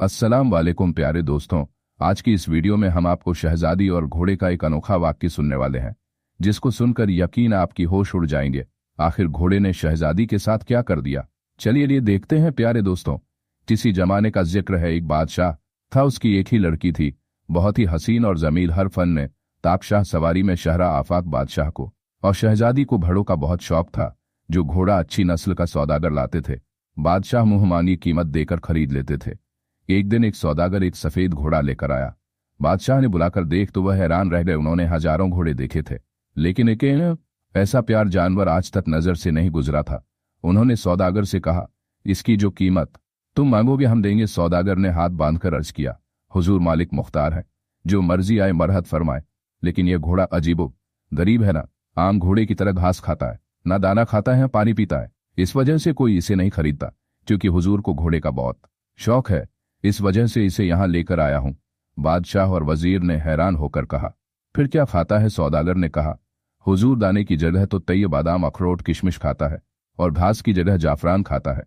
अस्सलाम वालेकुम प्यारे दोस्तों। आज की इस वीडियो में हम आपको शहजादी और घोड़े का एक अनोखा वाक्य सुनने वाले हैं, जिसको सुनकर यकीन आपकी होश उड़ जाएंगे। आखिर घोड़े ने शहजादी के साथ क्या कर दिया, चलिए ये देखते हैं प्यारे दोस्तों। किसी जमाने का जिक्र है, एक बादशाह था, उसकी एक ही लड़की थी, बहुत ही हसीन और जमील। हर फन में ताकशाह, सवारी में शहरा आफाक बादशाह को और शहजादी को घोड़ों का बहुत शौक था। जो घोड़ा अच्छी नस्ल का सौदागर लाते थे, बादशाह मुंहमानी कीमत देकर खरीद लेते थे। एक दिन एक सौदागर एक सफेद घोड़ा लेकर आया। बादशाह ने बुलाकर देख तो वह हैरान रह गए। उन्होंने हजारों घोड़े देखे थे, लेकिन एक ऐसा प्यार जानवर आज तक नजर से नहीं गुजरा था। उन्होंने सौदागर से कहा, इसकी जो कीमत तुम मांगोगे हम देंगे। सौदागर ने हाथ बांधकर अर्ज किया, हुजूर मालिक मुख्तार है, जो मर्जी आए मरहत फरमाए। लेकिन यह घोड़ा अजीबो गरीब है ना, आम घोड़े की तरह घास खाता है, ना दाना खाता है, पानी पीता है। इस वजह से कोई इसे नहीं खरीदता, क्योंकि हुजूर को घोड़े का बहुत शौक है, इस वजह से इसे यहां लेकर आया हूं। बादशाह और वजीर ने हैरान होकर कहा, फिर क्या खाता है? सौदागर ने कहा, हुजूर दाने की जगह तो तैये बादाम, अखरोट, किशमिश खाता है और घास की जगह जाफरान खाता है,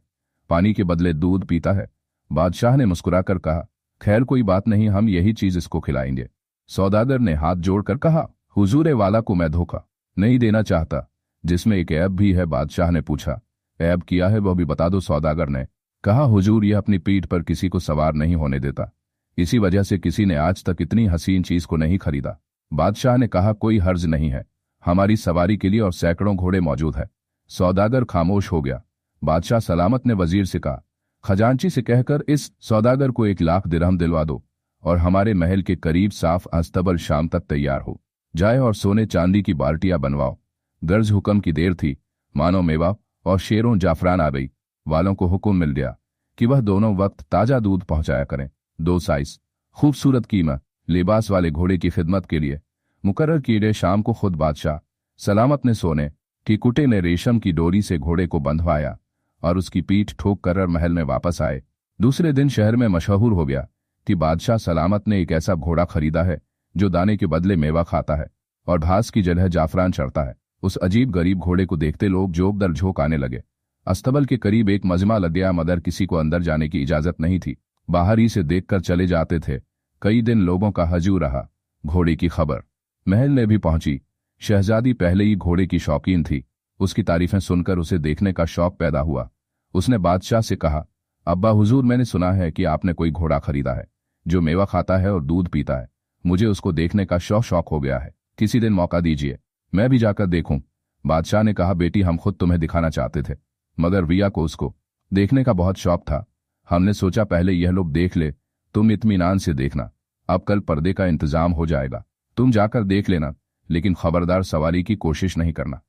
पानी के बदले दूध पीता है। बादशाह ने मुस्कुराकर कहा, खैर कोई बात नहीं, हम यही चीज इसको खिलाएंगे। सौदागर ने हाथ जोड़कर कहा, हुजूर वाला को मैं धोखा नहीं देना चाहता, जिसमें एक ऐब भी है। बादशाह ने पूछा, ऐब किया है वह भी बता दो। सौदागर ने कहा, हुजूर यह अपनी पीठ पर किसी को सवार नहीं होने देता, इसी वजह से किसी ने आज तक इतनी हसीन चीज को नहीं खरीदा। बादशाह ने कहा, कोई हर्ज नहीं है, हमारी सवारी के लिए और सैकड़ों घोड़े मौजूद है। सौदागर खामोश हो गया। बादशाह सलामत ने वजीर से कहा, खजांची से कहकर इस सौदागर को 1,00,000 दिरहम दिलवा दो और हमारे महल के करीब साफ अस्तबल शाम तक तैयार हो जाए और सोने चांदी की बाल्टियां बनवाओ। गर्ज हुक्म की देर थी, मानो मेवा और शेरों जाफरान आ गई वालों को हुक्म मिल गया कि वह दोनों वक्त ताजा दूध पहुंचाया करें। 2 साइज खूबसूरत कीमत लिबास वाले घोड़े की खिदमत के लिए मुकर्रर किए गए। शाम को खुद बादशाह सलामत ने सोने की कुटे ने रेशम की डोरी से घोड़े को बंधवाया और उसकी पीठ ठोक कर महल में वापस आए। दूसरे दिन शहर में मशहूर हो गया कि बादशाह सलामत ने एक ऐसा घोड़ा खरीदा है जो दाने के बदले मेवा खाता है और घास की जगह जाफरान चढ़ता है। उस अजीब गरीब घोड़े को देखते लोग जोक दर झोंक आने लगे। अस्तबल के करीब एक मजमा लग गया, मगर किसी को अंदर जाने की इजाजत नहीं थी, बाहर ही से देखकर चले जाते थे। कई दिन लोगों का हजूम रहा। घोड़े की खबर महल में भी पहुंची। शहजादी पहले ही घोड़े की शौकीन थी, उसकी तारीफें सुनकर उसे देखने का शौक पैदा हुआ। उसने बादशाह से कहा, अब्बा हुजूर, मैंने सुना है कि आपने कोई घोड़ा खरीदा है जो मेवा खाता है और दूध पीता है। मुझे उसको देखने का शौक हो गया है, किसी दिन मौका दीजिए, मैं भी जाकर देखूं। बादशाह ने कहा, बेटी हम खुद तुम्हें दिखाना चाहते थे, मगर रिया को उसको देखने का बहुत शौक था। हमने सोचा पहले यह लोग देख ले, तुम इत्मीनान से देखना। अब कल पर्दे का इंतजाम हो जाएगा, तुम जाकर देख लेना, लेकिन खबरदार सवारी की कोशिश नहीं करना।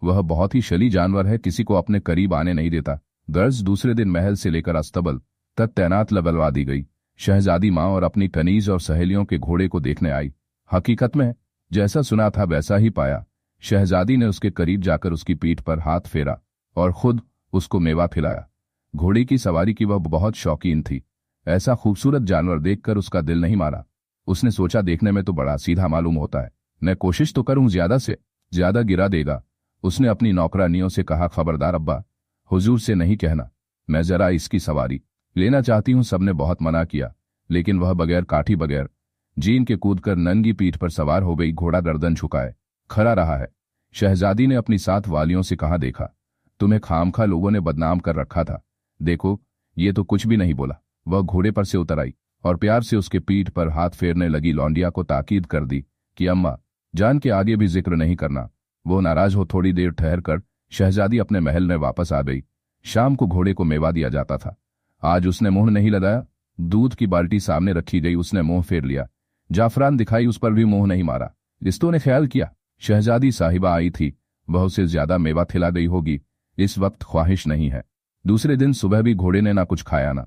वह बहुत ही शली जानवर है, किसी को अपने करीब आने नहीं देता। गर्ज दूसरे दिन महल से लेकर अस्तबल तक तैनात लगवा दी गई। शहजादी माँ और अपनी कनीज और सहेलियों के घोड़े को देखने आई। हकीकत में जैसा सुना था वैसा ही पाया। शहजादी ने उसके करीब जाकर उसकी पीठ पर हाथ फेरा और खुद उसको मेवा खिलाया। घोड़े की सवारी की वह बहुत शौकीन थी। ऐसा खूबसूरत जानवर देखकर उसका दिल नहीं मारा। उसने सोचा, देखने में तो बड़ा सीधा मालूम होता है, मैं कोशिश तो करूं, ज्यादा से ज्यादा गिरा देगा। उसने अपनी नौकरानियों से कहा, खबरदार अब्बा, हुजूर से नहीं कहना, मैं जरा इसकी सवारी लेना चाहती हूं। सबने बहुत मना किया, लेकिन वह बगैर काठी, बगैर जीन के कूदकर नंगी पीठ पर सवार हो गई। घोड़ा गर्दन झुकाए खड़ा रहा है। शहजादी ने अपनी साथ वालियों से कहा, देखा, तुम्हें खामखा लोगों ने बदनाम कर रखा था, देखो ये तो कुछ भी नहीं बोला। वह घोड़े पर से उतर आई और प्यार से उसके पीठ पर हाथ फेरने लगी। लौंडिया को ताकीद कर दी कि अम्मा जान के आगे भी जिक्र नहीं करना। वो नाराज हो थोड़ी देर ठहर कर शहजादी अपने महल में वापस आ गई। शाम को घोड़े को मेवा दिया जाता था। आज उसने मुंह नहीं लगाया। दूध की बाल्टी सामने रखी गई, उसने मुंह फेर लिया। जाफरान दिखाई, उस पर भी मुंह नहीं मारा। रिश्तों ने ख्याल किया शहजादी साहिबा आई थी, वह उसे ज्यादा मेवा खिला गई होगी, इस वक्त ख्वाहिश नहीं है। दूसरे दिन सुबह भी घोड़े ने ना कुछ खाया ना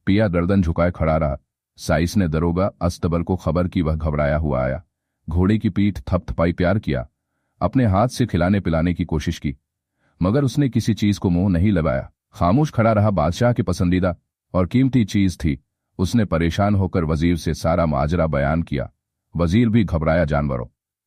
पिया, गर्दन झुकाए खड़ा रहा। साइस ने दरोगा अस्तबल को खबर की, वह घबराया हुआ आया। घोड़े की पीठ थपथपाई, प्यार किया, अपने हाथ से खिलाने पिलाने की कोशिश की, मगर उसने किसी चीज को मुंह नहीं लगाया। खामोश खड़ा रहा। बादशाह की पसंदीदा और कीमती चीज थी। उसने परेशान होकर वजीर से सारा माजरा बयान किया। वजीर भी घबराया। जानवरों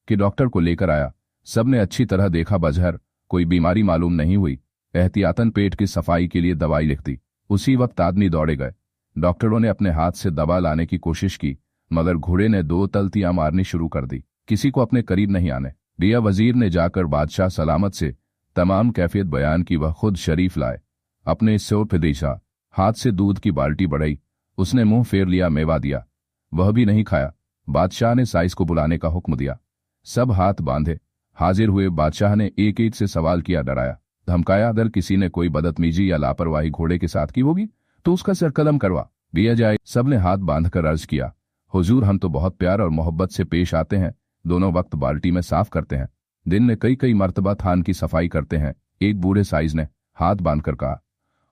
के डॉक्टर को लेकर आया। सबने अच्छी तरह देखा, बजहर कोई बीमारी मालूम नहीं हुई। एहतियातन पेट की सफाई के लिए दवाई लिख दी। उसी वक्त आदमी दौड़े गए। डॉक्टरों ने अपने हाथ से दबा लाने की कोशिश की, मगर घोड़े ने दो तलतियां मारनी शुरू कर दी। किसी को अपने करीब नहीं आने दिया। वजीर ने जाकर बादशाह सलामत से तमाम कैफियत बयान की। वह खुद शरीफ लाए, अपने सौ फिदिशा हाथ से दूध की बाल्टी बढ़ाई। उसने मुंह फेर लिया, मेवा दिया, वह भी नहीं खाया। बादशाह ने साइस को बुलाने का हुक्म दिया। सब हाथ बांधे हाजिर हुए। बादशाह ने एक एक से सवाल किया, डराया, धमकाया। अगर किसी ने कोई बदतमीजी या लापरवाही घोड़े के साथ की होगी तो उसका सर कलम करवा दिया जाए। सबने हाथ बांधकर अर्ज किया, हुजूर, हम तो बहुत प्यार और मोहब्बत से पेश आते हैं। दोनों वक्त बाल्टी में साफ करते हैं, दिन में कई कई मर्तबा थान की सफाई करते हैं। एक बूढ़े साइज ने हाथ बांधकर कहा,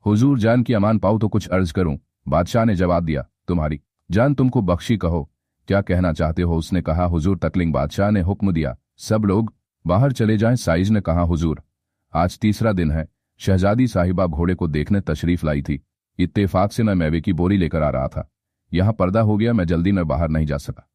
हुजूर, जान की अमान पाऊं तो कुछ अर्ज करूं। बादशाह ने जवाब दिया, तुम्हारी जान तुमको बख्शी, कहो क्या कहना चाहते हो। उसने कहा, हुजूर तकलीम। बादशाह ने हुक्म दिया, सब लोग बाहर चले जाएं। साइज ने कहा, हुजूर, आज तीसरा दिन है। शहजादी साहिबा घोड़े को देखने तशरीफ लाई थी। इत्तेफाक से मैं मेवे की बोरी लेकर आ रहा था, यहां पर्दा हो गया, मैं जल्दी में बाहर नहीं जा सका।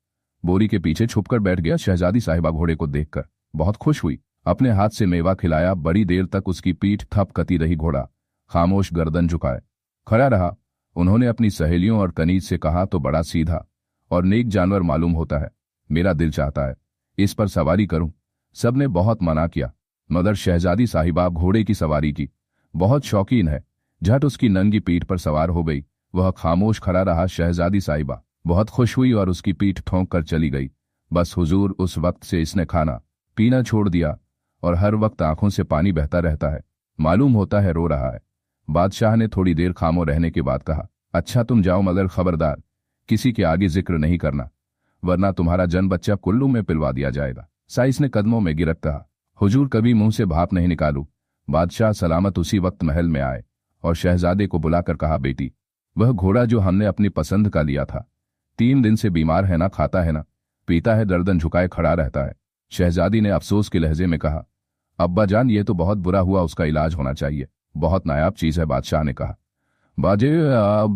बोरी के पीछे छुपकर बैठ गया। शहजादी साहिबा घोड़े को देखकर बहुत खुश हुई, अपने हाथ से मेवा खिलाया। बड़ी देर तक उसकी पीठ थपकती रही। घोड़ा खामोश गर्दन झुकाए खड़ा रहा। उन्होंने अपनी सहेलियों और कनीज से कहा, तो बड़ा सीधा और नेक जानवर मालूम होता है, मेरा दिल चाहता है इस पर सवारी करूं। सबने बहुत मना किया, मगर शहजादी साहिबा घोड़े की सवारी की बहुत शौकीन है। झट उसकी नंगी पीठ पर सवार हो गई। वह खामोश खड़ा रहा। शहजादी साहिबा बहुत खुश हुई और उसकी पीठ ठोंक कर चली गई। बस हुजूर, उस वक्त से इसने खाना पीना छोड़ दिया और हर वक्त आंखों से पानी बहता रहता है, मालूम होता है रो रहा है। बादशाह ने थोड़ी देर खामोश रहने के बाद कहा, अच्छा तुम जाओ, मगर खबरदार किसी के आगे जिक्र नहीं करना, वरना तुम्हारा जन बच्चा कुल्लू में पिलवा दिया जाएगा। साइस ने कदमों में गिरक कहा, हुजूर, कभी मुंह से भाप नहीं निकालू। बादशाह सलामत उसी वक्त महल में आए और शहजादे को बुलाकर कहा, बेटी, वह घोड़ा जो हमने अपनी पसंद का लिया था 3 दिन से बीमार है, ना खाता है ना पीता है, गर्दन झुकाए खड़ा रहता है। शहजादी ने अफसोस के लहजे में कहा, अब्बा जान, ये तो बहुत बुरा हुआ, उसका इलाज होना चाहिए। बहुत नायाब चीज है। बादशाह ने कहा, बाजे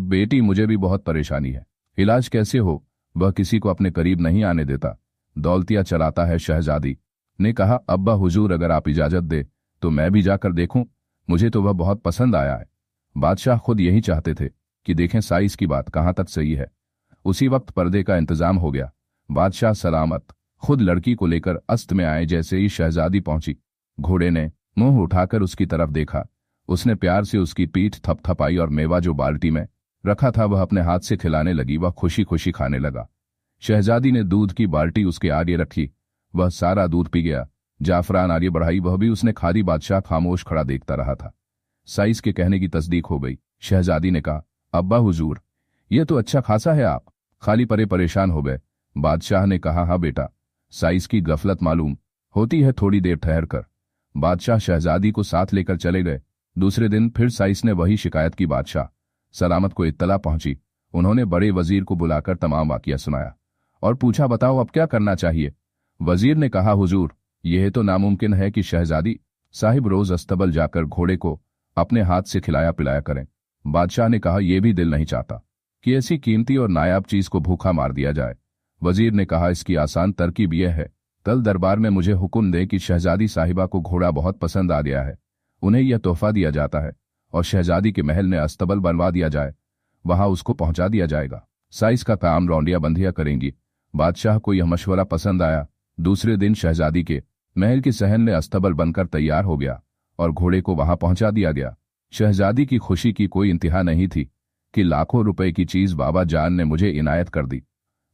बेटी, मुझे भी बहुत परेशानी है, इलाज कैसे हो? वह किसी को अपने करीब नहीं आने देता, दौलतिया चलाता है। शहजादी ने कहा, अब्बा हुजूर, अगर आप इजाजत दे तो मैं भी जाकर देखूं, मुझे तो वह बहुत पसंद आया है। बादशाह खुद यही चाहते थे कि देखें साइस की बात कहां तक सही है। उसी वक्त पर्दे का इंतजाम हो गया। बादशाह सलामत खुद लड़की को लेकर अस्त में आए। जैसे ही शहजादी पहुंची, घोड़े ने मुंह उठाकर उसकी तरफ देखा। उसने प्यार से उसकी पीठ थपथपाई और मेवा जो बाल्टी में रखा था वह अपने हाथ से खिलाने लगी। वह खुशी खुशी खाने लगा। शहजादी ने दूध की बाल्टी उसके आगे रखी, वह सारा दूध पी गया। जाफरान आगे बढ़ाई, वह भी उसने खादी। बादशाह खामोश खड़ा देखता रहा था। साइस के कहने की तस्दीक हो गई। शहजादी ने कहा, अब्बा हुजूर, यह तो अच्छा खासा है, आप खाली परेशान हो गए। बादशाह ने कहा, हाँ बेटा, साइस की गफलत मालूम होती है, थोड़ी देर ठहर कर। बादशाह शहजादी को साथ लेकर चले गए। दूसरे दिन फिर साइस ने वही शिकायत की। बादशाह सलामत को इत्तला पहुंची। उन्होंने बड़े वजीर को बुलाकर तमाम वाकिया सुनाया और पूछा, बताओ अब क्या करना चाहिए? वजीर ने कहा, हुजूर, यह तो नामुमकिन है कि शहजादी साहिब रोज अस्तबल जाकर घोड़े को अपने हाथ से खिलाया पिलाया करें। बादशाह ने कहा, यह भी दिल नहीं चाहता कि ऐसी कीमती और नायाब चीज को भूखा मार दिया जाए। वजीर ने कहा, इसकी आसान तरकीब यह है, कल दरबार में मुझे हुक्म दे कि शहजादी साहिबा को घोड़ा बहुत पसंद आ गया है, उन्हें यह तोहफा दिया जाता है और शहजादी के महल में अस्तबल बनवा दिया जाए, वहां उसको पहुंचा दिया जाएगा। साइस का काम रौंडिया बंदिया करेंगी। बादशाह को यह मशवरा पसंद आया। दूसरे दिन शहजादी के महल के सहन में अस्तबल बनकर तैयार हो गया और घोड़े को वहां पहुंचा दिया गया। शहजादी की खुशी की कोई इंतहा नहीं थी कि लाखों रुपए की चीज बाबा जान ने मुझे इनायत कर दी।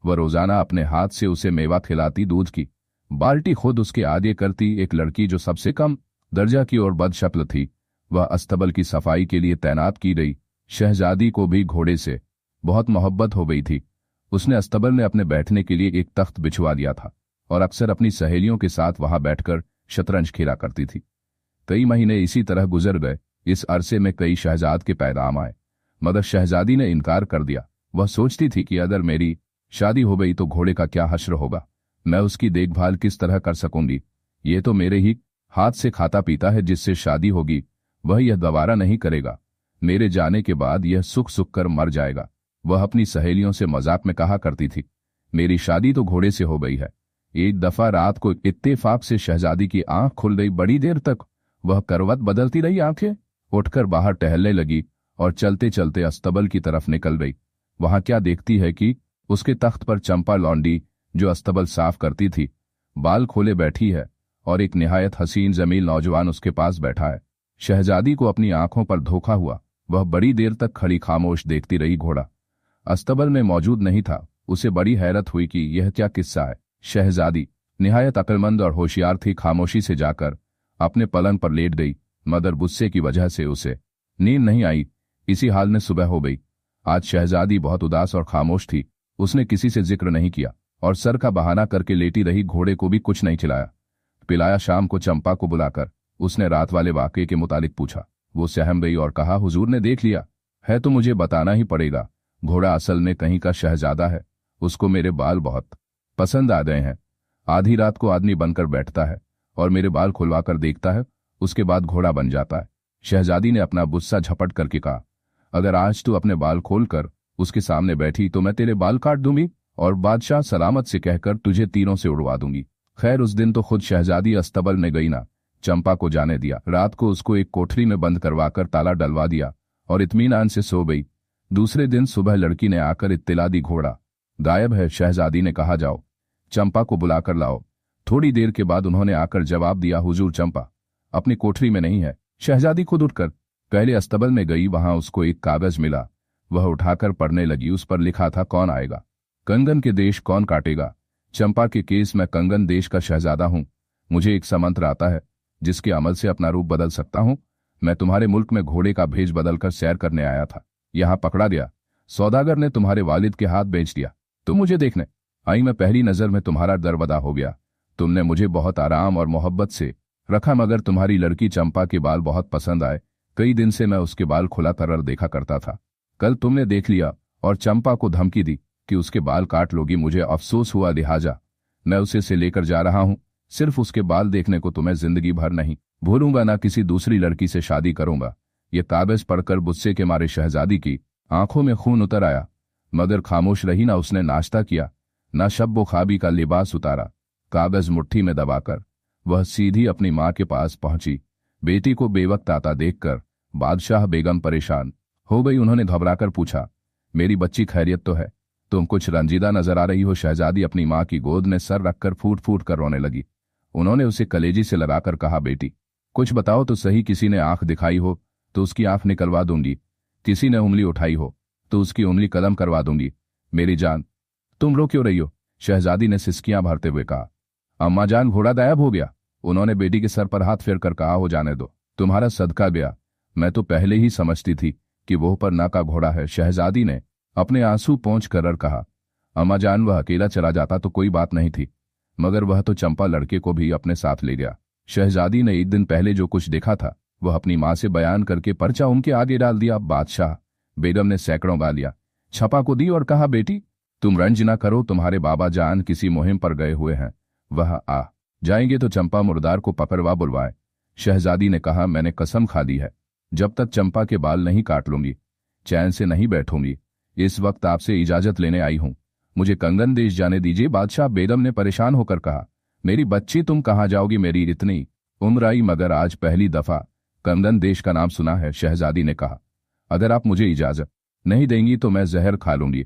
वह रोजाना अपने हाथ से उसे मेवा खिलाती, दूध की बाल्टी खुद उसके आगे करती। एक लड़की जो सबसे कम दर्जा की और बदशक्ल थी, वह अस्तबल की सफाई के लिए तैनात की गई। शहजादी को भी घोड़े से बहुत मोहब्बत हो गई थी। उसने अस्तबल में अपने बैठने के लिए एक तख्त बिछवा दिया था और अक्सर अपनी सहेलियों के साथ वहां बैठकर शतरंज खेला करती थी। कई महीने इसी तरह गुजर गए। इस अरसे में कई शहजाद के पैगाम आए, मगर शहजादी ने इनकार कर दिया। वह सोचती थी कि अगर मेरी शादी हो गई तो घोड़े का क्या हश्र होगा, मैं उसकी देखभाल किस तरह कर सकूंगी। ये तो मेरे ही हाथ से खाता पीता है, जिससे शादी होगी वह यह दोबारा नहीं करेगा। मेरे जाने के बाद यह सुख सुख कर मर जाएगा। वह अपनी सहेलियों से मजाक में कहा करती थी, मेरी शादी तो घोड़े से हो गई है। एक दफा रात को इत्तेफाक से शहजादी की आंख खुल गई। बड़ी देर तक वह करवट बदलती रही, आंखें उठकर बाहर टहलने लगी और चलते चलते अस्तबल की तरफ निकल गई। वहां क्या देखती है कि उसके तख्त पर चंपा लौंडी, जो अस्तबल साफ करती थी, बाल खोले बैठी है और एक निहायत हसीन जमील नौजवान उसके पास बैठा है। शहजादी को अपनी आंखों पर धोखा हुआ। वह बड़ी देर तक खड़ी खामोश देखती रही। घोड़ा अस्तबल में मौजूद नहीं था। उसे बड़ी हैरत हुई कि यह क्या किस्सा है। शहजादी निहायत अक्लमंद और होशियार थी। खामोशी से जाकर अपने पलंग पर लेट गई, मगर गुस्से की वजह से उसे नींद नहीं आई। इसी हाल में सुबह हो गई। आज शहजादी बहुत उदास और खामोश थी। उसने किसी से जिक्र नहीं किया और सर का बहाना करके लेटी रही। घोड़े को भी कुछ नहीं खिलाया पिलाया। शाम को चंपा को बुलाकर उसने रात वाले वाकये के मुतालिक पूछा। वो सहम गई और कहा, हुजूर ने देख लिया है तो मुझे बताना ही पड़ेगा। घोड़ा असल में कहीं का शहजादा है। उसको मेरे बाल बहुत पसंद आ गए हैं। आधी रात को आदमी बनकर बैठता है और मेरे बाल खुलवाकर देखता है, उसके बाद घोड़ा बन जाता है। शहजादी ने अपना गुस्सा झपट करके कहा, अगर आज तू अपने बाल खोलकर उसके सामने बैठी तो मैं तेरे बाल काट दूंगी और बादशाह सलामत से कहकर तुझे तीरों से उड़वा दूंगी। खैर, उस दिन तो खुद शहजादी अस्तबल में गई ना, चंपा को जाने दिया। रात को उसको एक कोठरी में बंद करवाकर ताला डलवा दिया और इत्मीनान से सो गई। दूसरे दिन सुबह लड़की ने आकर इत्तिला दी, घोड़ा गायब है। शहजादी ने कहा, जाओ चंपा को बुलाकर लाओ। थोड़ी देर के बाद उन्होंने आकर जवाब दिया, हुजूर चंपा अपनी कोठरी में नहीं है। शहजादी खुद उठकर पहले अस्तबल में गई। वहां उसको एक कागज मिला। वह उठाकर पढ़ने लगी। उस पर लिखा था, कौन आएगा कंगन के देश कौन काटेगा। चंपा के केस में कंगन देश का शहजादा हूं। मुझे एक समंत्र आता है जिसके अमल से अपना रूप बदल सकता हूं। मैं तुम्हारे मुल्क में घोड़े का भेष बदलकर सैर करने आया था। यहां पकड़ा गया। सौदागर ने तुम्हारे वालिद के हाथ बेच दिया। तुम मुझे देखने आई। मैं पहली नजर में तुम्हारा दरबदा हो गया। तुमने मुझे बहुत आराम और मोहब्बत से रखा, मगर तुम्हारी लड़की चंपा के बाल बहुत पसंद आए। कई दिन से मैं उसके बाल खुला तरर देखा करता था। कल तुमने देख लिया और चंपा को धमकी दी कि उसके बाल काट लोगी। मुझे अफसोस हुआ, लिहाजा मैं उसे से लेकर जा रहा हूं। सिर्फ उसके बाल देखने को तुम्हें जिंदगी भर नहीं भूलूंगा, ना किसी दूसरी लड़की से शादी करूंगा। ये कागज पढ़कर गुस्से के मारे शहजादी की आंखों में खून उतर आया, मगर खामोश रही। ना उसने नाश्ता किया, ना शब्बो खाबी का लिबास उतारा। कागज मुट्ठी में दबाकर वह सीधी अपनी मां के पास पहुंची। बेटी को बेवक्त आता देखकर बादशाह बेगम परेशान हो गई। उन्होंने घबराकर पूछा, मेरी बच्ची खैरियत तो है? तुम कुछ रंजीदा नजर आ रही हो। शहजादी अपनी मां की गोद में सर रखकर फूट फूट कर रोने लगी। उन्होंने उसे कलेजी से लगाकर कहा, बेटी कुछ बताओ तो सही। किसी ने आंख दिखाई हो तो उसकी आंख निकलवा दूंगी। किसी ने उंगली उठाई हो तो उसकी उंगली कलम करवा दूंगी। मेरी जान, तुम रो क्यों रही हो? शहजादी ने सिसकियां भरते हुए कहा, अम्मा जान, घोड़ा गायब हो गया। उन्होंने बेटी के सर पर हाथ फेरकर कहा, हो जाने दो, तुम्हारा सदका गया। मैं तो पहले ही समझती थी कि वो पर ना का घोड़ा है। शहजादी ने अपने आंसू पोंछ कर कहा, अम्मा जान, वह अकेला चला जाता तो कोई बात नहीं थी, मगर वह तो चंपा लड़के को भी अपने साथ ले गया। शहजादी ने एक दिन पहले जो कुछ देखा था वह अपनी मां से बयान करके पर्चा उनके आगे डाल दिया। बादशाह बेगम ने सैकड़ों गालियां छपा को दी और कहा, बेटी तुम रंज ना करो, तुम्हारे बाबा जान किसी मुहिम पर गए हुए हैं। वह आ जाएंगे तो चंपा मुर्दार को पकड़वा बुलवाए। शहजादी ने कहा, मैंने कसम खा दी है, जब तक चंपा के बाल नहीं काट लूंगी चैन से नहीं बैठूंगी। इस वक्त आपसे इजाजत लेने आई हूं, मुझे कंगन देश जाने दीजिए। बादशाह बेगम ने परेशान होकर कहा, मेरी बच्ची तुम कहाँ जाओगी? मेरी इतनी उम्र आई मगर आज पहली दफा कंगन देश का नाम सुना है। शहजादी ने कहा, अगर आप मुझे इजाजत नहीं देंगी तो मैं जहर खा लूंगी।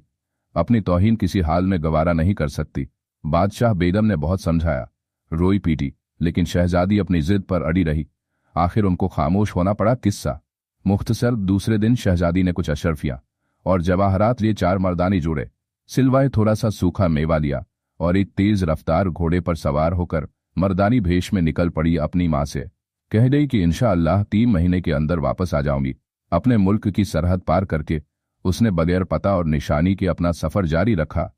अपनी तौहीन किसी हाल में गवारा नहीं कर सकती। बादशाह बेगम ने बहुत समझाया, रोई पीटी, लेकिन शहजादी अपनी जिद पर अड़ी रही। आखिर उनको खामोश होना पड़ा। किस्सा मुख्तसर, दूसरे दिन शहजादी ने कुछ अशरफियां और जवाहरात लिए 4 मर्दानी जोड़े सिलवाए, थोड़ा सा सूखा मेवा लिया और एक तेज रफ्तार घोड़े पर सवार होकर मर्दानी भेष में निकल पड़ी। अपनी मां से कह गई कि इंशाअल्लाह 3 महीने के अंदर वापस आ जाऊंगी। अपने मुल्क की सरहद पार करके उसने बगैर पता और निशानी के अपना सफर जारी रखा।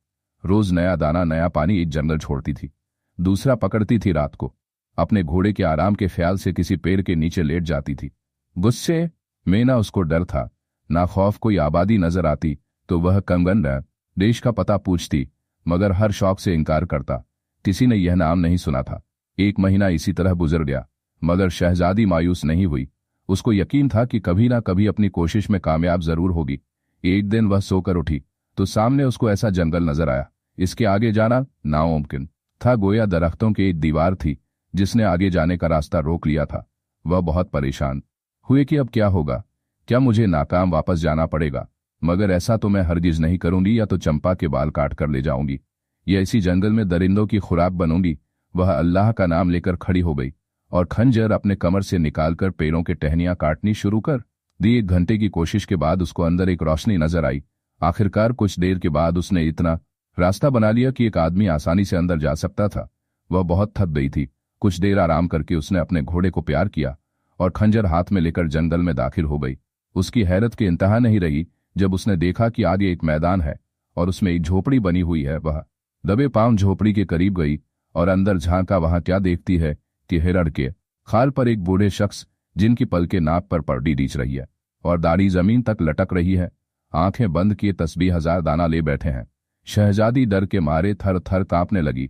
रोज नया दाना नया पानी एक जंगल छोड़ती थी, दूसरा पकड़ती थी। रात को अपने घोड़े के आराम के ख्याल से किसी पेड़ के नीचे लेट जाती थी। गुस्से में ना उसको डर था ना खौफ। कोई आबादी नजर आती तो वह कंगन देश का पता पूछती, मगर हर शौक से इनकार करता। किसी ने यह नाम नहीं सुना था। 1 महीना इसी तरह गुजर गया, मगर शहजादी मायूस नहीं हुई। उसको यकीन था कि कभी ना कभी अपनी कोशिश में कामयाब जरूर होगी। एक दिन वह सोकर उठी तो सामने उसको ऐसा जंगल नजर आया, इसके आगे जाना नामुमकिन था। गोया दरख्तों की एक दीवार थी जिसने आगे जाने का रास्ता रोक लिया था। वह बहुत परेशान हुए कि अब क्या होगा, क्या मुझे नाकाम वापस जाना पड़ेगा? मगर ऐसा तो मैं हरगिज नहीं करूंगी, या तो चंपा के बाल काट कर ले जाऊंगी या इसी जंगल में दरिंदों की खुराक बनूंगी। वह अल्लाह का नाम लेकर खड़ी हो गई और खंजर अपने कमर से निकालकर पेड़ों के टहनियां काटनी शुरू कर दी। 1 घंटे की कोशिश के बाद उसको अंदर एक रोशनी नजर आई। आखिरकार कुछ देर के बाद उसने इतना रास्ता बना लिया कि एक आदमी आसानी से अंदर जा सकता था। वह बहुत थक गई थी। कुछ देर आराम करके उसने अपने घोड़े को प्यार किया और खंजर हाथ में लेकर जंगल में दाखिल हो गई। उसकी हैरत की इंतहा नहीं रही जब उसने देखा कि आगे एक मैदान है और उसमें एक झोपड़ी बनी हुई है। वह दबे पांव झोपड़ी के करीब गई और अंदर झांका। वहां क्या देखती है कि हिरण के खाल पर एक बूढ़े शख्स, जिनकी पलके नाक पर पट्टी डीच रही है और दाढ़ी जमीन तक लटक रही है, आंखें बंद किए तस्बीह हजार दाना ले बैठे हैं। शहजादी डर के मारे थर थर कांपने लगी।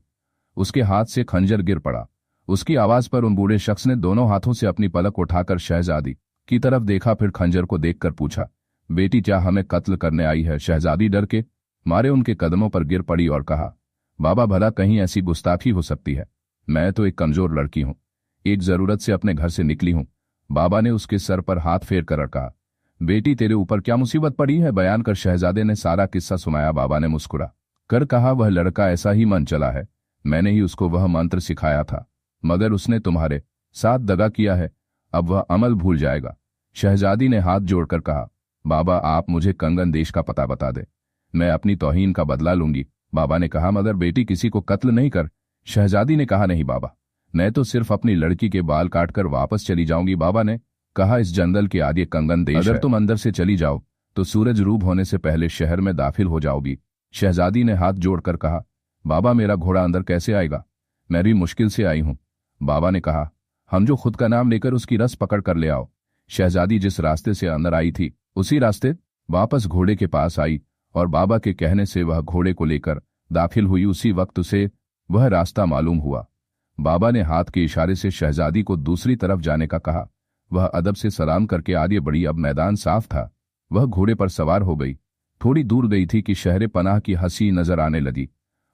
उसके हाथ से खंजर गिर पड़ा। उसकी आवाज पर उन बूढ़े शख्स ने दोनों हाथों से अपनी पलक उठाकर शहजादी की तरफ देखा, फिर खंजर को देखकर पूछा, बेटी क्या हमें कत्ल करने आई है? शहजादी डर के मारे उनके कदमों पर गिर पड़ी और कहा, बाबा भला कहीं ऐसी गुस्ताखी हो सकती है? मैं तो एक कमजोर लड़की हूं, एक जरूरत से अपने घर से निकली हूं। बाबा ने उसके सर पर हाथ फेर कर कहा, बेटी तेरे ऊपर क्या मुसीबत पड़ी है? बयान कर शहजादे ने सारा किस्सा सुनाया। बाबा ने मुस्कुरा कर कहा, वह लड़का ऐसा ही मन चला है, मैंने ही उसको वह मंत्र सिखाया था, मगर उसने तुम्हारे साथ दगा किया है, अब वह अमल भूल जाएगा। शहजादी ने हाथ जोड़कर कहा, बाबा आप मुझे कंगन देश का पता बता दे, मैं अपनी तौहीन का बदला लूंगी। बाबा ने कहा, मगर बेटी किसी को कत्ल नहीं कर। शहजादी ने कहा, नहीं बाबा, मैं तो सिर्फ अपनी लड़की के बाल काटकर वापस चली जाऊंगी। बाबा ने कहा, इस जंगल के आगे कंगन देश है, अगर तुम अंदर से चली जाओ तो सूरज रूब होने से पहले शहर में दाखिल हो जाओगी। शहजादी ने हाथ जोड़कर कहा, बाबा मेरा घोड़ा अंदर कैसे आएगा? मैं भी मुश्किल से आई हूं। बाबा ने कहा, हम जो खुद का नाम लेकर उसकी रस पकड़ कर ले आओ। शहजादी जिस रास्ते से अंदर आई थी उसी रास्ते वापस घोड़े के पास आई और बाबा के कहने से वह घोड़े को लेकर दाखिल हुई। उसी वक्त उसे वह रास्ता मालूम हुआ। बाबा ने हाथ के इशारे से शहजादी को दूसरी तरफ जाने का कहा। वह अदब से सलाम करके आगे बढ़ी। अब मैदान साफ था। वह घोड़े पर सवार हो गई। थोड़ी दूर गई थी कि शहर पनाह की हंसी नजर आने लगी।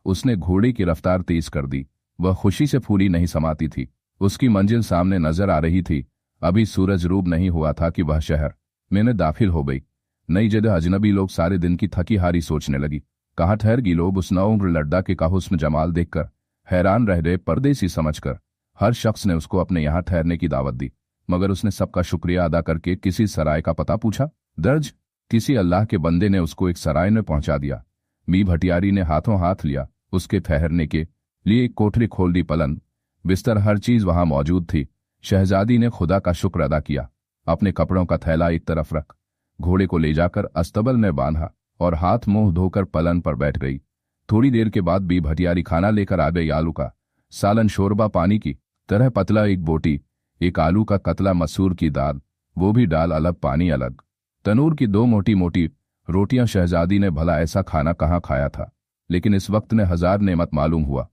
उसने घोड़े की रफ्तार तेज कर दी। वह खुशी से फूली नहीं समाती थी। उसकी मंजिल सामने नजर आ रही थी। अभी सूरज रूब नहीं हुआ था कि वह शहर में दाखिल हो गई। नई जगह, अजनबी लोग, सारे दिन की थकी हारी सोचने लगी। कहाँ ठहर गई? लोग उस नौउम्र लड़का के का हुस्न जमाल देखकर हैरान रह गए। परदेसी समझकर हर शख्स ने उसको अपने यहाँ ठहरने की दावत दी, मगर उसने सबका शुक्रिया अदा करके किसी सराय का पता पूछा। दर्ज किसी अल्लाह के बंदे ने उसको एक सराय में पहुंचा दिया। मी भटियारी ने हाथों हाथ लिया। उसके ठहरने के लिए एक कोठरी खोल दी। पलंग, बिस्तर, हर चीज वहां मौजूद थी। शहजादी ने खुदा का शुक्र अदा किया। अपने कपड़ों का थैला एक तरफ रख, घोड़े को ले जाकर अस्तबल में बांधा और हाथ मुंह धोकर पलंग पर बैठ गई। थोड़ी देर के बाद बी भटियारी खाना लेकर आ गई। आलू का सालन, शोरबा पानी की तरह पतला, एक बोटी, एक आलू का कतला, मसूर की दाल, वो भी दाल अलग पानी अलग, तनूर की 2 मोटी मोटी रोटियां। शहजादी ने भला ऐसा खाना कहाँ खाया था, लेकिन इस वक्त ने हजार नेमत मालूम हुआ।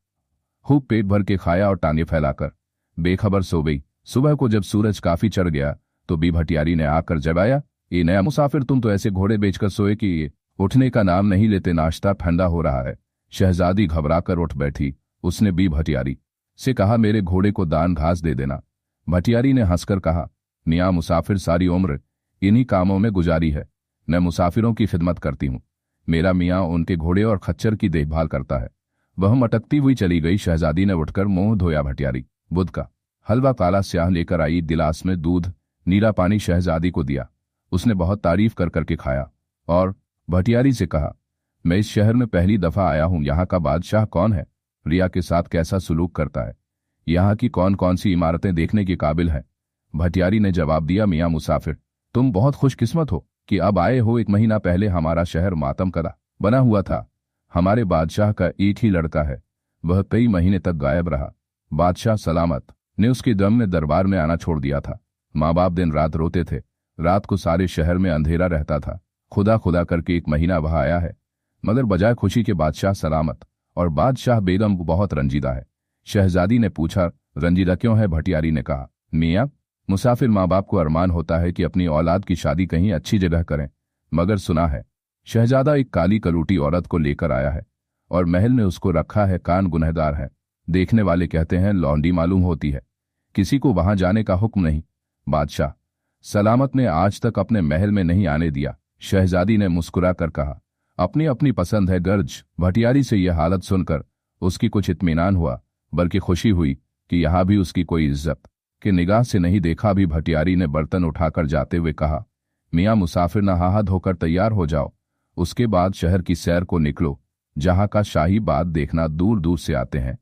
खूब पेट भर के खाया और टांगे फैलाकर बेखबर सो गई। सुबह को जब सूरज काफी चढ़ गया तो बी भटियारी ने आकर जगाया, ये नया मुसाफिर, तुम तो ऐसे घोड़े बेचकर सोए कि ये उठने का नाम नहीं लेते। नाश्ता ठंडा हो रहा है। शहजादी घबराकर उठ बैठी। उसने बी भटियारी से कहा, मेरे घोड़े को दान घास दे देना। भटियारी ने हंसकर कहा, मियाँ मुसाफिर सारी उम्र इन्हीं कामों में गुजारी है, मैं मुसाफिरों की खिदमत करती हूँ। मेरा मियाँ उनके घोड़े और खच्चर की देखभाल करता है। वह मटकती हुई चली गई। शहजादी ने उठकर मुंह धोया। भटियारी बुध का हलवा, काला स्याह लेकर आई। गिलास में दूध, नीरा पानी शहजादी को दिया। उसने बहुत तारीफ कर करके खाया और भटियारी से कहा, मैं इस शहर में पहली दफा आया हूं, यहाँ का बादशाह कौन है? रिया के साथ कैसा सुलूक करता है? यहाँ की कौन कौन सी इमारतें देखने के काबिल हैं? भटियारी ने जवाब दिया, मियाँ मुसाफिर, तुम बहुत खुशकिस्मत हो कि अब आए हो। 1 महीना पहले हमारा शहर मातम कदा बना हुआ था। हमारे बादशाह का एक ही लड़का है, वह कई महीने तक गायब रहा। बादशाह सलामत ने उसके दम में दरबार में आना छोड़ दिया था। माँ बाप दिन रात रोते थे। रात को सारे शहर में अंधेरा रहता था। खुदा खुदा करके 1 महीना वह आया है, मगर बजाय खुशी के बादशाह सलामत और बादशाह बेगम बहुत रंजीदा है। शहजादी ने पूछा, रंजीदा क्यों है? भटियारी ने कहा, मियाँ मुसाफिर, माँ बाप को अरमान होता है कि अपनी औलाद की शादी कहीं अच्छी जगह करें, मगर सुना है शहजादा एक काली कलूटी औरत को लेकर आया है और महल में उसको रखा है। कान गुनहगार है, देखने वाले कहते हैं लौंडी मालूम होती है। किसी को वहां जाने का हुक्म नहीं। बादशाह सलामत ने आज तक अपने महल में नहीं आने दिया। शहजादी ने मुस्कुरा कर कहा, अपनी अपनी पसंद है गर्ज। भटियारी से यह हालत सुनकर उसकी कुछ इत्मीनान हुआ, बल्कि खुशी हुई कि यहाँ भी उसकी कोई इज्जत के निगाह से नहीं देखा। भी भटियारी ने बर्तन उठाकर जाते हुए कहा, मियाँ मुसाफिर नहा धोकर तैयार हो जाओ, उसके बाद शहर की सैर को निकलो, जहाँ का शाही बात देखना दूर दूर से आते हैं।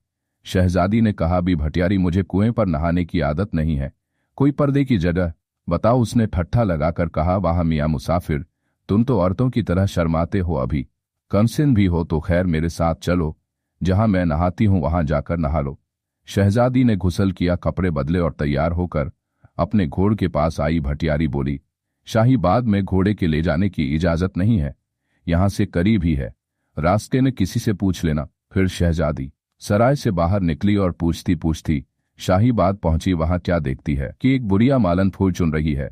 शहजादी ने कहा, भी भटियारी मुझे कुएं पर नहाने की आदत नहीं है, कोई पर्दे की जगह बताओ। उसने ठट्ठा लगाकर कहा, वाह मियाँ मुसाफिर, तुम तो औरतों की तरह शर्माते हो, अभी कमसिन भी हो तो खैर मेरे साथ चलो, जहां मैं नहाती हूं वहां जाकर नहा लो। शहजादी ने घुसल किया, कपड़े बदले और तैयार होकर अपने घोड़ के पास आई। भटियारी बोली, शाही बाग में घोड़े के ले जाने की इजाजत नहीं है, यहां से करीब ही है, रास्ते में किसी से पूछ लेना। फिर शहजादी सराय से बाहर निकली और पूछती पूछती शाही बाग पहुंची। वहां क्या देखती है कि एक बुढ़िया मालन फूल चुन रही है।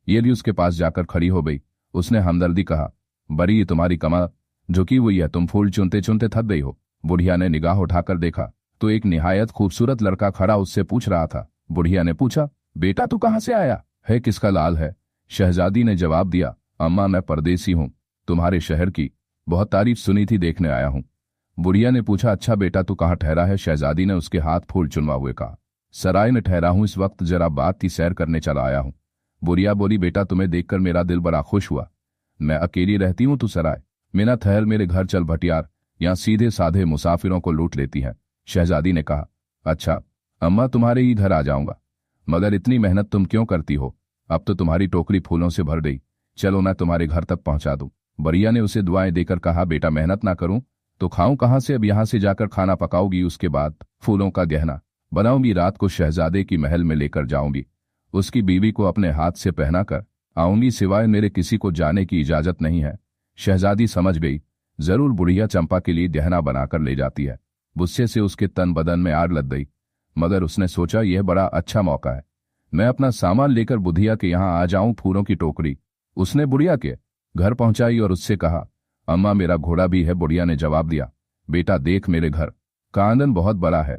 ये भी उसके पास जाकर खड़ी हो गई। उसने हमदर्दी कहा, बड़ी तुम्हारी कमर झुकी हुई है, तुम फूल चुनते चुनते थक गई हो। बुढ़िया ने निगाह उठाकर देखा तो एक निहायत खूबसूरत लड़का खड़ा उससे पूछ रहा था। बुढ़िया ने पूछा, बेटा तू कहां से आया है, किसका लाल है? शहजादी ने जवाब दिया, अम्मा मैं परदेसी हूं, तुम्हारे शहर की बहुत तारीफ सुनी थी, देखने आया हूं। बुढ़िया ने पूछा, अच्छा बेटा तू कहाँ ठहरा है? शहजादी ने उसके हाथ फूल चुनवा हुए कहा, सराय में ठहरा हूं, इस वक्त जरा बाग की सैर करने चला आया हूं। बुढ़िया बोली, बेटा तुम्हें देखकर मेरा दिल बड़ा खुश हुआ, मैं अकेली रहती हूं, तू सराय में ना ठहर, मेरे घर चल, भटियार यहाँ सीधे साधे मुसाफिरों को लूट लेती हैं। शहजादी ने कहा, अच्छा अम्मा तुम्हारे ही घर आ जाऊंगा, मगर इतनी मेहनत तुम क्यों करती हो? अब तो तुम्हारी टोकरी फूलों से भर गई, चलो मैं तुम्हारे घर तक पहुंचा दूं। बुढ़िया ने उसे दुआएं देकर कहा, बेटा मेहनत ना करूं तो खाऊं कहां से? अब यहां से जाकर खाना पकाओगी, उसके बाद फूलों का गहना बनाऊंगी, रात को शहजादे की महल में लेकर जाऊंगी, उसकी बीवी को अपने हाथ से पहना कर आऊंगी, सिवाय मेरे किसी को जाने की इजाजत नहीं है। शहजादी समझ गई, जरूर बुढ़िया चंपा के लिए गहना बनाकर ले जाती है। गुस्से से उसके तन बदन में आग लग गई, मगर उसने सोचा यह बड़ा अच्छा मौका है, मैं अपना सामान लेकर बुढ़िया के यहाँ आ जाऊं। फूलों की टोकरी उसने बुढ़िया के घर पहुंचाई और उससे कहा, अम्मा मेरा घोड़ा भी है। बुढ़िया ने जवाब दिया, बेटा देख मेरे घर का आंगन बहुत बड़ा है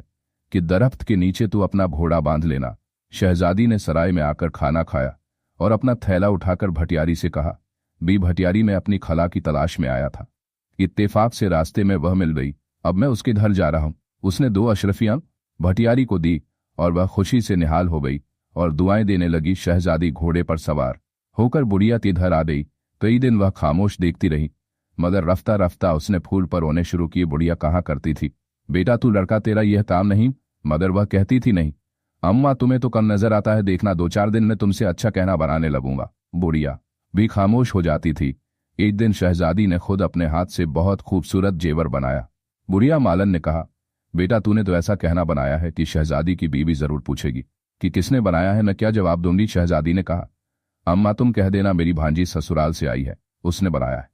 कि दरख्त के नीचे तू अपना घोड़ा बांध लेना। शहजादी ने सराय में आकर खाना खाया और अपना थैला उठाकर भटियारी से कहा, बी भटियारी मैं अपनी खला की तलाश में आया था, इत्तेफाक से रास्ते में वह मिल गई, अब मैं उसके घर जा रहा हूं। उसने 2 अशरफियां भटियारी को दी और वह खुशी से निहाल हो गई और दुआएं देने लगी। शहजादी घोड़े पर सवार होकर बुढ़िया के घर आ गई। कई दिन वह खामोश देखती रही, मगर रफ्ता रफ्ता उसने फूल पर रोने शुरू किए। बुढ़िया कहा करती थी, बेटा तू लड़का तेरा यह काम नहीं, मगर वह कहती थी, नहीं अम्मा तुम्हें तो कम नजर आता है, देखना 2-4 दिन में तुमसे अच्छा कहना बनाने लगूंगा। बुढ़िया भी खामोश हो जाती थी। एक दिन शहजादी ने खुद अपने हाथ से बहुत खूबसूरत जेवर बनाया। बुढ़िया मालन ने कहा, बेटा तूने तो ऐसा कहना बनाया है कि शहजादी की बीवी जरूर पूछेगी कि किसने बनाया है, मैं क्या जवाब दूंगी? शहजादी ने कहा, अम्मा तुम कह देना मेरी भांजी ससुराल से आई है, उसने बनाया है।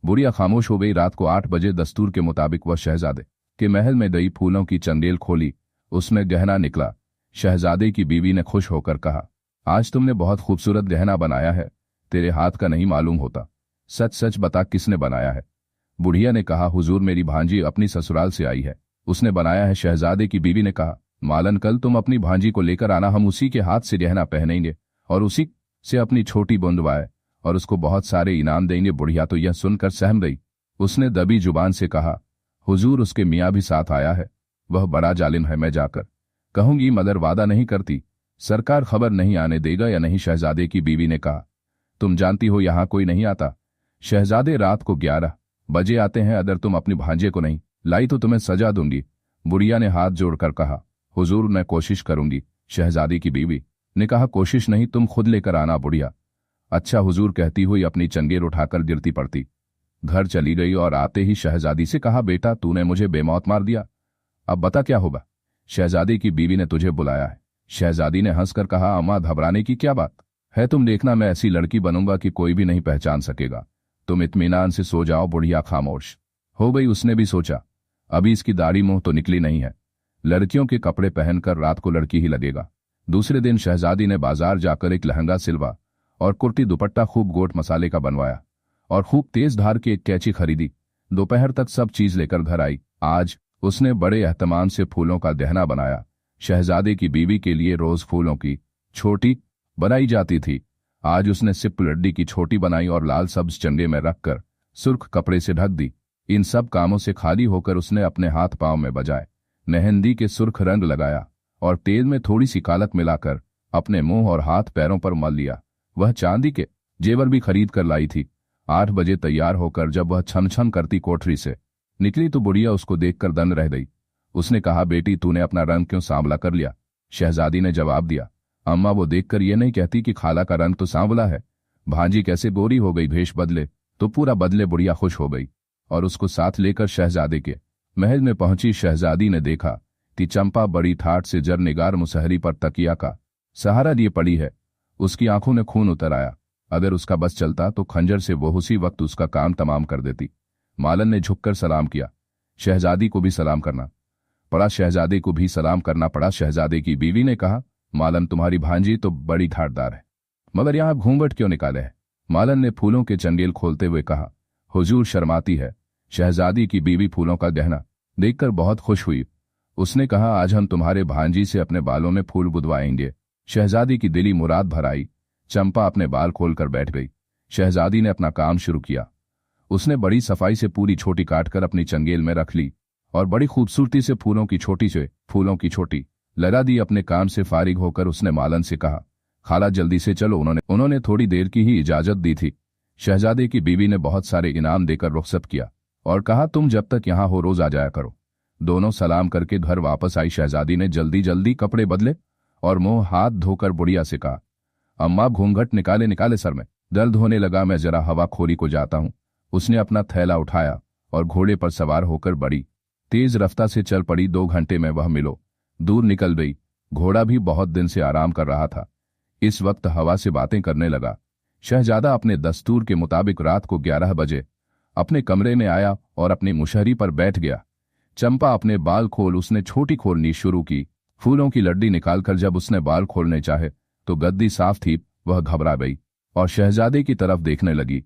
बुढ़िया खामोश हो गई। रात को 8 बजे दस्तूर के मुताबिक वह शहजादे के महल में गई, फूलों की चंदेल खोली, उसमें गहना निकला। शहजादे की बीवी ने खुश होकर कहा, आज तुमने बहुत खूबसूरत गहना बनाया है, तेरे हाथ का नहीं मालूम होता, सच सच बता किसने बनाया है? बुढ़िया ने कहा, हुजूर मेरी भांजी अपनी ससुराल से आई है, उसने बनाया है। शहजादे की बीवी ने कहा, मालन कल तुम अपनी भांजी को लेकर आना, हम उसी के हाथ से गहना पहनेंगे और उसी से अपनी छोटी बूंदवाए और उसको बहुत सारे इनाम देंगे। बुढ़िया तो यह सुनकर सहम गई। उसने दबी जुबान से कहा, हुजूर उसके मियाँ भी साथ आया है, वह बड़ा जालिम है, मैं जाकर कहूंगी, मगर वादा नहीं करती, सरकार खबर नहीं आने देगा या नहीं? शहजादे की बीवी ने कहा, तुम जानती हो यहां कोई नहीं आता, शहजादे रात को 11 बजे आते हैं, अगर तुम अपनी भांजे को नहीं लाई तो तुम्हें सजा दूंगी। बुढ़िया ने हाथ जोड़कर कहा, हुजूर मैं कोशिश करूंगी। शहजादी की बीवी ने कहा, कोशिश नहीं तुम खुद लेकर आना। बुढ़िया अच्छा हुजूर कहती हुई अपनी चंगेर उठाकर गिरती पड़ती घर चली गई और आते ही शहजादी से कहा, बेटा तूने मुझे बेमौत मार दिया, अब बता क्या होगा? शहजादी की बीवी ने तुझे बुलाया है। शहजादी ने हंसकर कहा, अम्मा घबराने की क्या बात है, तुम देखना मैं ऐसी लड़की बनूंगा कि कोई भी नहीं पहचान सकेगा, तुम इत्मीनान से सो जाओ। बुढ़िया खामोश हो गई। उसने भी सोचा, अभी इसकी दाढ़ी मुंह तो निकली नहीं है, लड़कियों के कपड़े पहनकर रात को लड़की ही लगेगा। दूसरे दिन शहजादी ने बाजार जाकर एक लहंगा सिलवा और कुर्ती दुपट्टा खूब गोट मसाले का बनवाया और खूब तेज धार की एक कैंची खरीदी। दोपहर तक सब चीज लेकर घर आई। आज उसने बड़े एहतमाम से फूलों का गहना बनाया। शहजादे की बीवी के लिए रोज फूलों की छोटी बनाई जाती थी। आज उसने सिप लड्डी की छोटी बनाई और लाल सब्ज चंगे में रखकर सुर्ख कपड़े से ढक दी। इन सब कामों से खाली होकर उसने अपने हाथ पांव में बजाए, मेहंदी के सुर्ख रंग लगाया और तेल में थोड़ी सी कालक मिलाकर अपने मुंह और हाथ पैरों पर मल लिया। वह चांदी के जेवर भी खरीद कर लाई थी। 8 बजे तैयार होकर जब वह छन छन करती कोठरी से निकली तो बुढ़िया उसको देखकर दंग रह गई। उसने कहा, बेटी तूने अपना रंग क्यों सांवला कर लिया? शहजादी ने जवाब दिया, अम्मा वो देखकर ये नहीं कहती कि खाला का रंग तो सांवला है, भांजी कैसे गोरी हो गई, भेष बदले तो पूरा बदले। बुढ़िया खुश हो गई और उसको साथ लेकर शहजादे के महल में पहुंची। शहजादी ने देखा कि चंपा बड़ी ठाठ से जरनिगार मुसहरी पर तकिया का सहारा लिए पड़ी है। उसकी आंखों में खून उतर आया। अगर उसका बस चलता तो खंजर से वो उसी वक्त उसका काम तमाम कर देती। मालन ने झुककर सलाम किया। शहजादी को भी सलाम करना पड़ा, शहजादे को भी सलाम करना पड़ा। शहजादे की बीवी ने कहा, मालन तुम्हारी भांजी तो बड़ी ठाठदार है, मगर यहां घूंघट क्यों निकाले है? मालन ने फूलों के चंगेल खोलते हुए कहा, हुजूर शर्माती है। शहजादी की बीवी फूलों का गहना देखकर बहुत खुश हुई। उसने कहा, आज हम तुम्हारे भांजी से अपने बालों में फूल बुदवाएंगे। शहजादी की दिली मुराद भर आई। चंपा अपने बाल खोलकर बैठ गई। शहजादी ने अपना काम शुरू किया। उसने बड़ी सफाई से पूरी छोटी काटकर अपनी चंगेल में रख ली और बड़ी खूबसूरती से फूलों की छोटी लगा दी। अपने काम से फारिग होकर उसने मालन से कहा, खाला जल्दी से चलो। उन्होंने थोड़ी देर की ही इजाजत दी थी। शहजादे की बीवी ने बहुत सारे इनाम देकर रुखसत किया और कहा, तुम जब तक यहां हो रोज आ जाया करो। दोनों सलाम करके घर वापस आई। शहजादी ने जल्दी जल्दी कपड़े बदले और मुंह हाथ धोकर बुढ़िया से कहा, अम्मा घूंघट निकाले सर में दर्द होने लगा, मैं जरा हवा खोरी को जाता हूं। उसने अपना थैला उठाया और घोड़े पर सवार होकर बड़ी तेज रफ्तार से चल पड़ी। 2 घंटे में वह मिलो दूर निकल गई। घोड़ा भी बहुत दिन से आराम कर रहा था। इस वक्त हवा से बातें करने लगा। शहजादा अपने दस्तूर के मुताबिक रात को 11 बजे अपने कमरे में आया और अपनी मुशहरी पर बैठ गया। चंपा अपने बाल खोल उसने छोटी खोलनी शुरू की। फूलों की लड्डी निकालकर जब उसने बाल खोलने चाहे तो गद्दी साफ थी। वह घबरा गई और शहजादे की तरफ देखने लगी।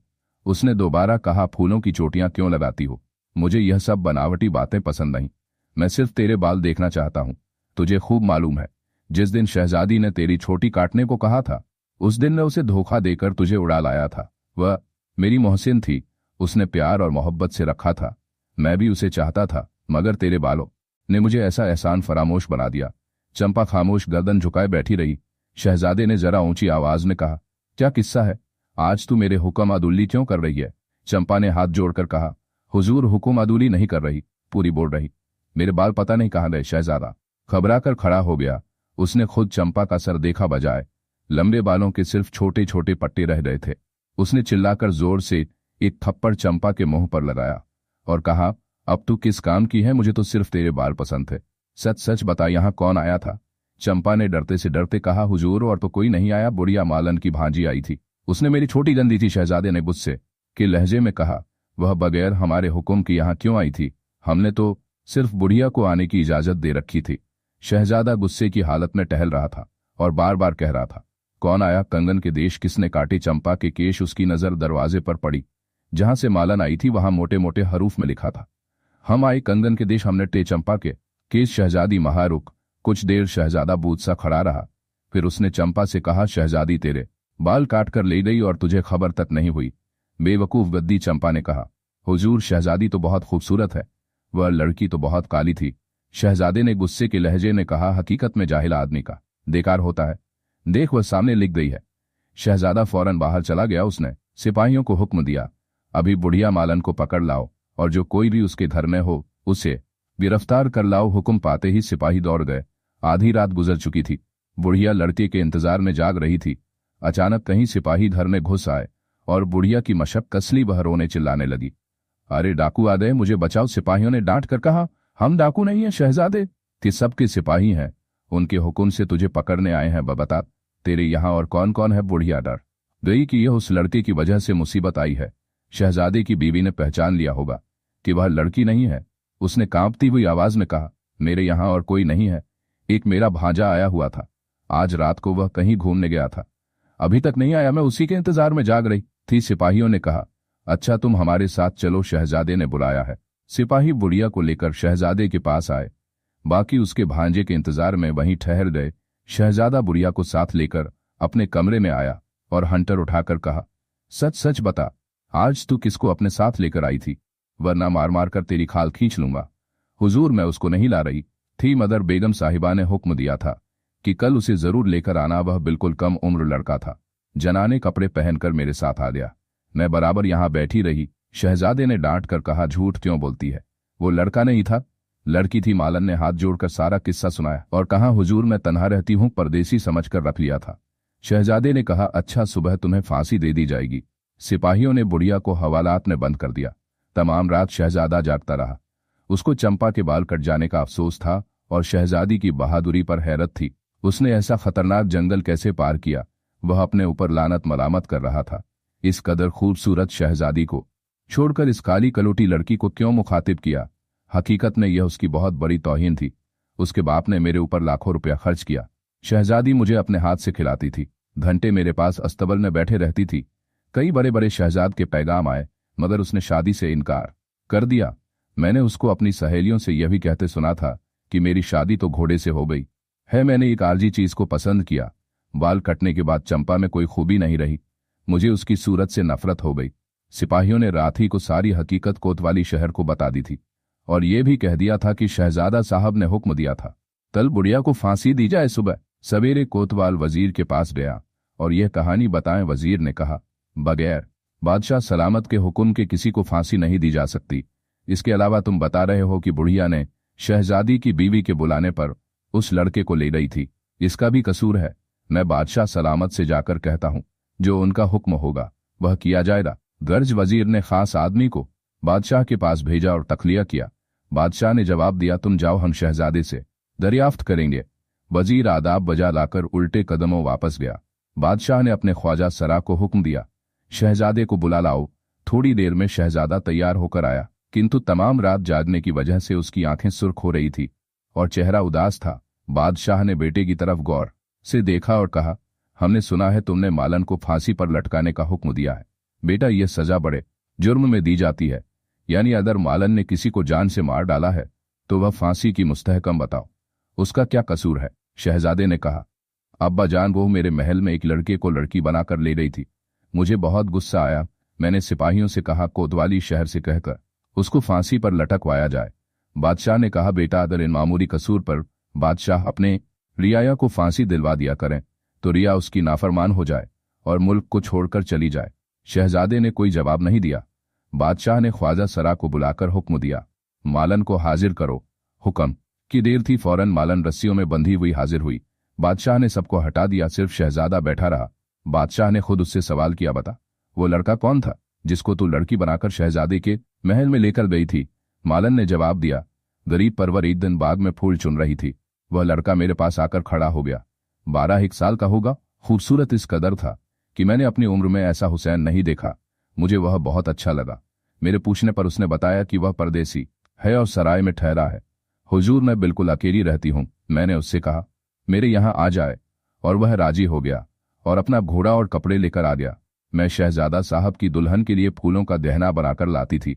उसने दोबारा कहा, फूलों की चोटियां क्यों लगाती हो? मुझे यह सब बनावटी बातें पसंद नहीं। मैं सिर्फ तेरे बाल देखना चाहता हूं। तुझे खूब मालूम है, जिस दिन शहजादी ने तेरी छोटी काटने को कहा था उस दिन ने उसे धोखा देकर तुझे उड़ा लाया था। वह मेरी मोहसिन थी, उसने प्यार और मोहब्बत से रखा था। मैं भी उसे चाहता था, मगर तेरे बालों ने मुझे ऐसा एहसान फरामोश बना दिया। चंपा खामोश गर्दन झुकाए बैठी रही। शहजादे ने जरा ऊंची आवाज में कहा, क्या किस्सा है? आज तू मेरे हुक्म अदुल्ली क्यों कर रही है? चंपा ने हाथ जोड़कर कहा, हुजूर हुक्म अदुल्ली नहीं कर रही, पूरी बोल रही। मेरे बाल पता नहीं कहाँ गए। शहजादा घबरा कर खड़ा हो गया। उसने खुद चंपा का सर देखा, बजाय लंबे बालों के सिर्फ छोटे छोटे पट्टे रह गए थे। उसने चिल्लाकर जोर से एक थप्पड़ चंपा के मुंह पर लगाया और कहा, अब तू किस काम की है? मुझे तो सिर्फ तेरे बाल पसंद थे। सच सच बता, यहाँ कौन आया था? चंपा ने डरते से डरते कहा, हुजूर और तो कोई नहीं आया, बुढ़िया मालन की भांजी आई थी। उसने मेरी छोटी गंदी थी। शहजादे ने गुस्से के लहजे में कहा, वह बगैर हमारे हुक्म की यहाँ क्यों आई थी? हमने तो सिर्फ बुढ़िया को आने की इजाजत दे रखी थी। शहजादा गुस्से की हालत में टहल रहा था और बार बार कह रहा था, कौन आया? कंगन के देश किसने काटे? चंपा के केश उसकी नजर दरवाजे पर पड़ी। जहां से मालन आई थी वहां मोटे मोटे हरूफ में लिखा था, हम आए कंगन के देश, हमने टे चंपा के केश। शहजादी महारुख कुछ देर शहजादा बूझ सा खड़ा रहा। फिर उसने चंपा से कहा, शहजादी तेरे बाल काट कर ले गई और तुझे खबर तक नहीं हुई। बेवकूफ गद्दी। चंपा ने कहा, हुजूर शहजादी तो बहुत खूबसूरत है, वह लड़की तो बहुत काली थी। शहजादे ने गुस्से के लहजे ने कहा, हकीकत में जाहिला आदमी का देकार होता है। देख वह सामने लिख गई है। शहजादा फौरन बाहर चला गया। उसने सिपाहियों को हुक्म दिया, अभी बुढ़िया मालन को पकड़ लाओ और जो कोई भी उसके घर में हो उसे गिरफ्तार कर लाओ। हुक्म पाते ही सिपाही दौड़ गए। आधी रात गुजर चुकी थी। बुढ़िया लड़के के इंतजार में जाग रही थी। अचानक कहीं सिपाही घर में घुस आए और बुढ़िया की मशक कसली वह रोने चिल्लाने लगी, अरे डाकू आ गए, मुझे बचाओ। सिपाहियों ने डांट कर कहा, हम डाकू नहीं हैं शहजादे, कि सबके सिपाही हैं, उनके हुक्म से तुझे पकड़ने आए हैं। बता तेरे यहाँ और कौन कौन है? बुढ़िया डर गई कि यह उस लड़के की वजह से मुसीबत आई है। शहजादे की बीवी ने पहचान लिया होगा कि वह लड़की नहीं है। उसने कांपती हुई आवाज में कहा, मेरे यहाँ और कोई नहीं है, एक मेरा भांजा आया हुआ था। आज रात को वह कहीं घूमने गया था, अभी तक नहीं आया, मैं उसी के इंतजार में जाग रही थी। सिपाहियों ने कहा, अच्छा तुम हमारे साथ चलो, शहजादे ने बुलाया है। सिपाही बुढ़िया को लेकर शहजादे के पास आए, बाकी उसके भांजे के इंतजार में वहीं ठहर गए। शहजादा बुढ़िया को साथ लेकर अपने कमरे में आया और हंटर उठाकर कहा, सच सच बता, आज तू किसको अपने साथ लेकर आई थी, वरना मार मार कर तेरी खाल खींच लूंगा। हुजूर, मैं उसको नहीं ला रही थी, मदर बेगम साहिबा ने हुक्म दिया था कि कल उसे जरूर लेकर आना। वह बिल्कुल कम उम्र लड़का था, जनाने कपड़े पहनकर मेरे साथ आ गया। मैं बराबर यहां बैठी रही। शहजादे ने डांट कर कहा, झूठ क्यों बोलती है, वो लड़का नहीं था, लड़की थी। मालन ने हाथ जोड़कर सारा किस्सा सुनाया और कहा, हुजूर मैं तन्हा रहती हूं, परदेसी समझकर रख लिया था। शहजादे ने कहा, अच्छा, सुबह तुम्हें फांसी दे दी जाएगी। सिपाहियों ने बुढ़िया को हवालात में बंद कर दिया। तमाम रात शहजादा जागता रहा। उसको चंपा के बाल कट जाने का अफसोस था और शहजादी की बहादुरी पर हैरत थी। उसने ऐसा खतरनाक जंगल कैसे पार किया, वह अपने ऊपर लानत मलामत कर रहा था। इस कदर खूबसूरत शहजादी को छोड़कर इस काली कलोटी लड़की को क्यों मुखातिब किया। हकीकत में यह उसकी बहुत बड़ी तौहीन थी। उसके बाप ने मेरे ऊपर लाखों रुपया खर्च किया। शहजादी मुझे अपने हाथ से खिलाती थी, घंटे मेरे पास अस्तबल में बैठे रहती थी। कई बड़े बड़े शहजाद के पैगाम आए, मगर उसने शादी से इनकार कर दिया। मैंने उसको अपनी सहेलियों से यह भी कहते सुना था कि मेरी शादी तो घोड़े से हो गई है। मैंने एक आरजी चीज को पसंद किया। बाल कटने के बाद चंपा में कोई खूबी नहीं रही। मुझे उसकी सूरत से नफरत हो गई। सिपाहियों ने रात ही को सारी हकीकत कोतवाली शहर को बता दी थी और यह भी कह दिया था कि शहजादा साहब ने हुक्म दिया था कल बुढ़िया को फांसी दी जाए। सुबह सवेरे कोतवाल वजीर के पास गया और यह कहानी बताएं। वजीर ने कहा, बगैर बादशाह सलामत के हुक्म के किसी को फांसी नहीं दी जा सकती। इसके अलावा तुम बता रहे हो कि बुढ़िया ने शहजादी की बीवी के बुलाने पर उस लड़के को ले गई थी, इसका भी कसूर है। मैं बादशाह सलामत से जाकर कहता हूं, जो उनका हुक्म होगा वह किया जाएगा। गर्ज वजीर ने खास आदमी को बादशाह के पास भेजा और तखलिया किया। बादशाह ने जवाब दिया, तुम जाओ, हम शहजादे से दरियाफ्त करेंगे। वजीर आदाब बजा लाकर उल्टे कदमों वापस गया। बादशाह ने अपने ख्वाजा सरा को हुक्म दिया, शहजादे को बुला लाओ। थोड़ी देर में शहजादा तैयार होकर आया, किंतु तमाम रात जागने की वजह से उसकी आंखें सुर्ख हो रही थी और चेहरा उदास था। बादशाह ने बेटे की तरफ गौर से देखा और कहा, हमने सुना है तुमने मालन को फांसी पर लटकाने का हुक्म दिया है। बेटा, यह सजा बड़े जुर्म में दी जाती है, यानी अगर मालन ने किसी को जान से मार डाला है तो वह फांसी की मुस्तहकम। बताओ उसका क्या कसूर है। शहजादे ने कहा, अब्बा जान, वो मेरे महल में एक लड़के को लड़की बनाकर ले गई थी। मुझे बहुत गुस्सा आया। मैंने सिपाहियों से कहा कोतवाली शहर से कहकर उसको फांसी पर लटकवाया जाए। बादशाह ने कहा, बेटा, अगर इन मामूली कसूर पर बादशाह अपने रियाया को फांसी दिलवा दिया करें तो रिया उसकी नाफरमान हो जाए और मुल्क को छोड़कर चली जाए। शहजादे ने कोई जवाब नहीं दिया। बादशाह ने ख्वाजा सरा को बुलाकर हुक्म दिया, मालन को हाजिर करो। हुक्म की देर थी, फौरन मालन रस्सियों में बंधी हुई हाजिर हुई। बादशाह ने सबको हटा दिया, सिर्फ शहजादा बैठा रहा। बादशाह ने खुद उससे सवाल किया, बता वो लड़का कौन था जिसको तू लड़की बनाकर शहजादे के महल में लेकर गई थी। मालन ने जवाब दिया, गरीब परवर एक दिन बाग में फूल चुन रही थी, वह लड़का मेरे पास आकर खड़ा हो गया। 12 साल का होगा, खूबसूरत इस कदर था कि मैंने अपनी उम्र में ऐसा हुसैन नहीं देखा। मुझे वह बहुत अच्छा लगा। मेरे पूछने पर उसने बताया कि वह परदेसी है और सराय में ठहरा है। हुजूर, मैं बिल्कुल अकेली रहती हूँ। मैंने उससे कहा मेरे यहाँ आ जाए और वह राजी हो गया और अपना घोड़ा और कपड़े लेकर आ गया। मैं शहजादा साहब की दुल्हन के लिए फूलों का दहना बनाकर लाती थी।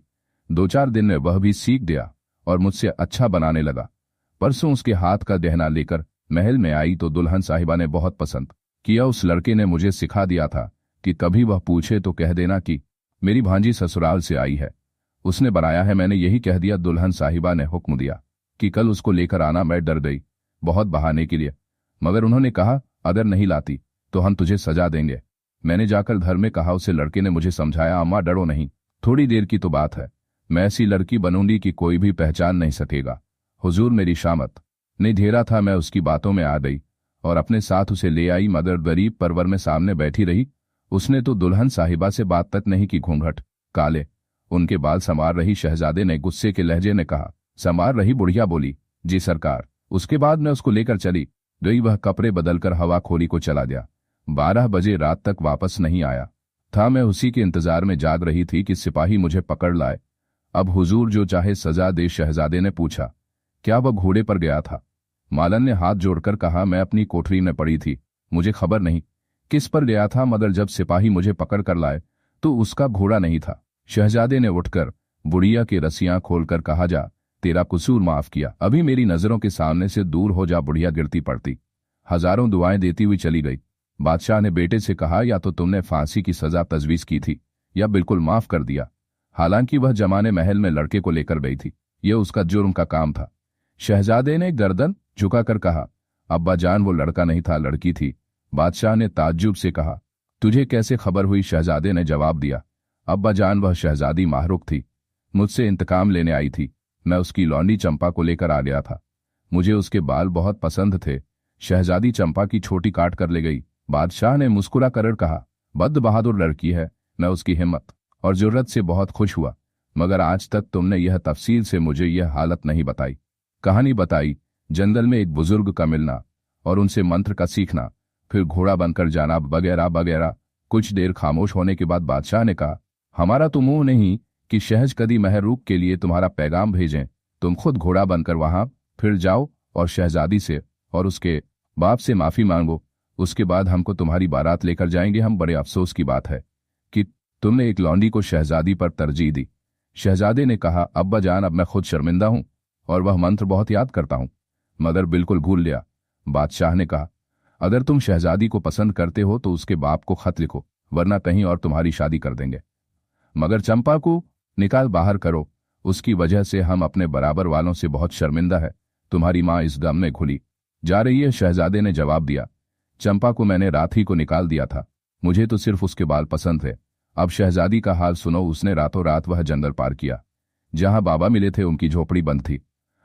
2-4 दिन में वह भी सीख गया और मुझसे अच्छा बनाने लगा। परसों उसके हाथ का दहना लेकर महल में आई तो दुल्हन साहिबा ने बहुत पसंद किया। उस लड़के ने मुझे सिखा दिया था कि कभी वह पूछे तो कह देना कि मेरी भांजी ससुराल से आई है, उसने बनाया है। मैंने यही कह दिया। दुल्हन साहिबा ने हुक्म दिया कि कल उसको लेकर आना। मैं डर गई बहुत बहाने के लिए, मगर उन्होंने कहा अगर नहीं लाती तो हम तुझे सजा देंगे। मैंने जाकर घर में कहा। उसे लड़के ने मुझे समझाया, अम्मा डरो नहीं, थोड़ी देर की तो बात है, मैं ऐसी लड़की बनूंगी कि कोई भी पहचान नहीं सकेगा। हुजूर, मेरी शामत ने घेरा था, मैं उसकी बातों में आ गई और अपने साथ उसे ले आई, मगर गरीब परवर में सामने बैठी रही। उसने तो दुल्हन साहिबा से बात तक नहीं की। घूंघट काले उनके बाल संवार रही। शहजादे ने गुस्से के लहजे में कहा, संवार रही? बुढ़िया बोली, जी सरकार। उसके बाद मैं उसको लेकर चली गई। वह कपड़े बदलकर हवा खोरी को चला गया। 12 बजे रात तक वापस नहीं आया था। मैं उसी के इंतजार में जाग रही थी कि सिपाही मुझे पकड़ लाए। अब हुजूर जो चाहे सजा दे। शहजादे ने पूछा, क्या वह घोड़े पर गया था? मालन ने हाथ जोड़कर कहा, मैं अपनी कोठरी में पड़ी थी, मुझे खबर नहीं किस पर गया था, मगर जब सिपाही मुझे पकड़ कर लाए तो उसका घोड़ा नहीं था। शहजादे ने उठकर बुढ़िया की रस्सियां खोलकर कहा, जा, तेरा कसूर माफ किया, अभी मेरी नजरों के सामने से दूर हो जा। बुढ़िया गिरती पड़ती हजारों दुआएं देती हुई चली गई। बादशाह ने बेटे से कहा, या तो तुमने फांसी की सजा तजवीज की थी या बिल्कुल माफ कर दिया। हालांकि वह जमाने महल में लड़के को लेकर गई थी, यह उसका जुर्म का काम था। शहजादे ने गर्दन झुकाकर कहा, अब्बा जान वो लड़का नहीं था, लड़की थी। बादशाह ने ताज्जुब से कहा, तुझे कैसे खबर हुई? शहजादे ने जवाब दिया, अब्बा जान वह शहजादी माहरुख थी, मुझसे इंतकाम लेने आई थी। मैं उसकी लौंडी चंपा को लेकर आ गया था। मुझे उसके बाल बहुत पसंद थे। शहजादी चंपा की छोटी काट कर ले गई। बादशाह ने मुस्कुरा कर कहा, बद बहादुर लड़की है, मैं उसकी हिम्मत और जुर्रत से बहुत खुश हुआ, मगर आज तक तुमने यह तफसील से मुझे यह हालत नहीं बताई। कहानी बताई, जंगल में एक बुजुर्ग का मिलना और उनसे मंत्र का सीखना, फिर घोड़ा बनकर जाना, वगैरह वगैरह। कुछ देर खामोश होने के बाद बादशाह ने कहा, हमारा तो मुंह नहीं कि शहज कदी महरूक के लिए तुम्हारा पैगाम भेजें। तुम खुद घोड़ा बनकर वहां फिर जाओ और शहजादी से और उसके बाप से माफी मांगो। उसके बाद हमको तुम्हारी बारात लेकर जाएंगे। हम बड़े अफसोस की बात है कि तुमने एक लौंडी को शहजादी पर तरजीह दी। शहजादे ने कहा, अब्बा जान अब मैं खुद शर्मिंदा हूं और वह मंत्र बहुत याद करता हूं, मगर बिल्कुल भूल लिया। बादशाह ने कहा, अगर तुम शहजादी को पसंद करते हो तो उसके बाप को खत लिखो, वरना कहीं और तुम्हारी शादी कर देंगे। मगर चंपा को निकाल बाहर करो, उसकी वजह से हम अपने बराबर वालों से बहुत शर्मिंदा है। तुम्हारी माँ इस गम में घुली जा रही है। शहजादे ने जवाब दिया, चंपा को मैंने रात ही को निकाल दिया था, मुझे तो सिर्फ उसके बाल पसंद थे। अब शहजादी का हाल सुनो। उसने रातों रात वह जंगल पार किया जहां बाबा मिले थे। उनकी झोपड़ी बंद थी,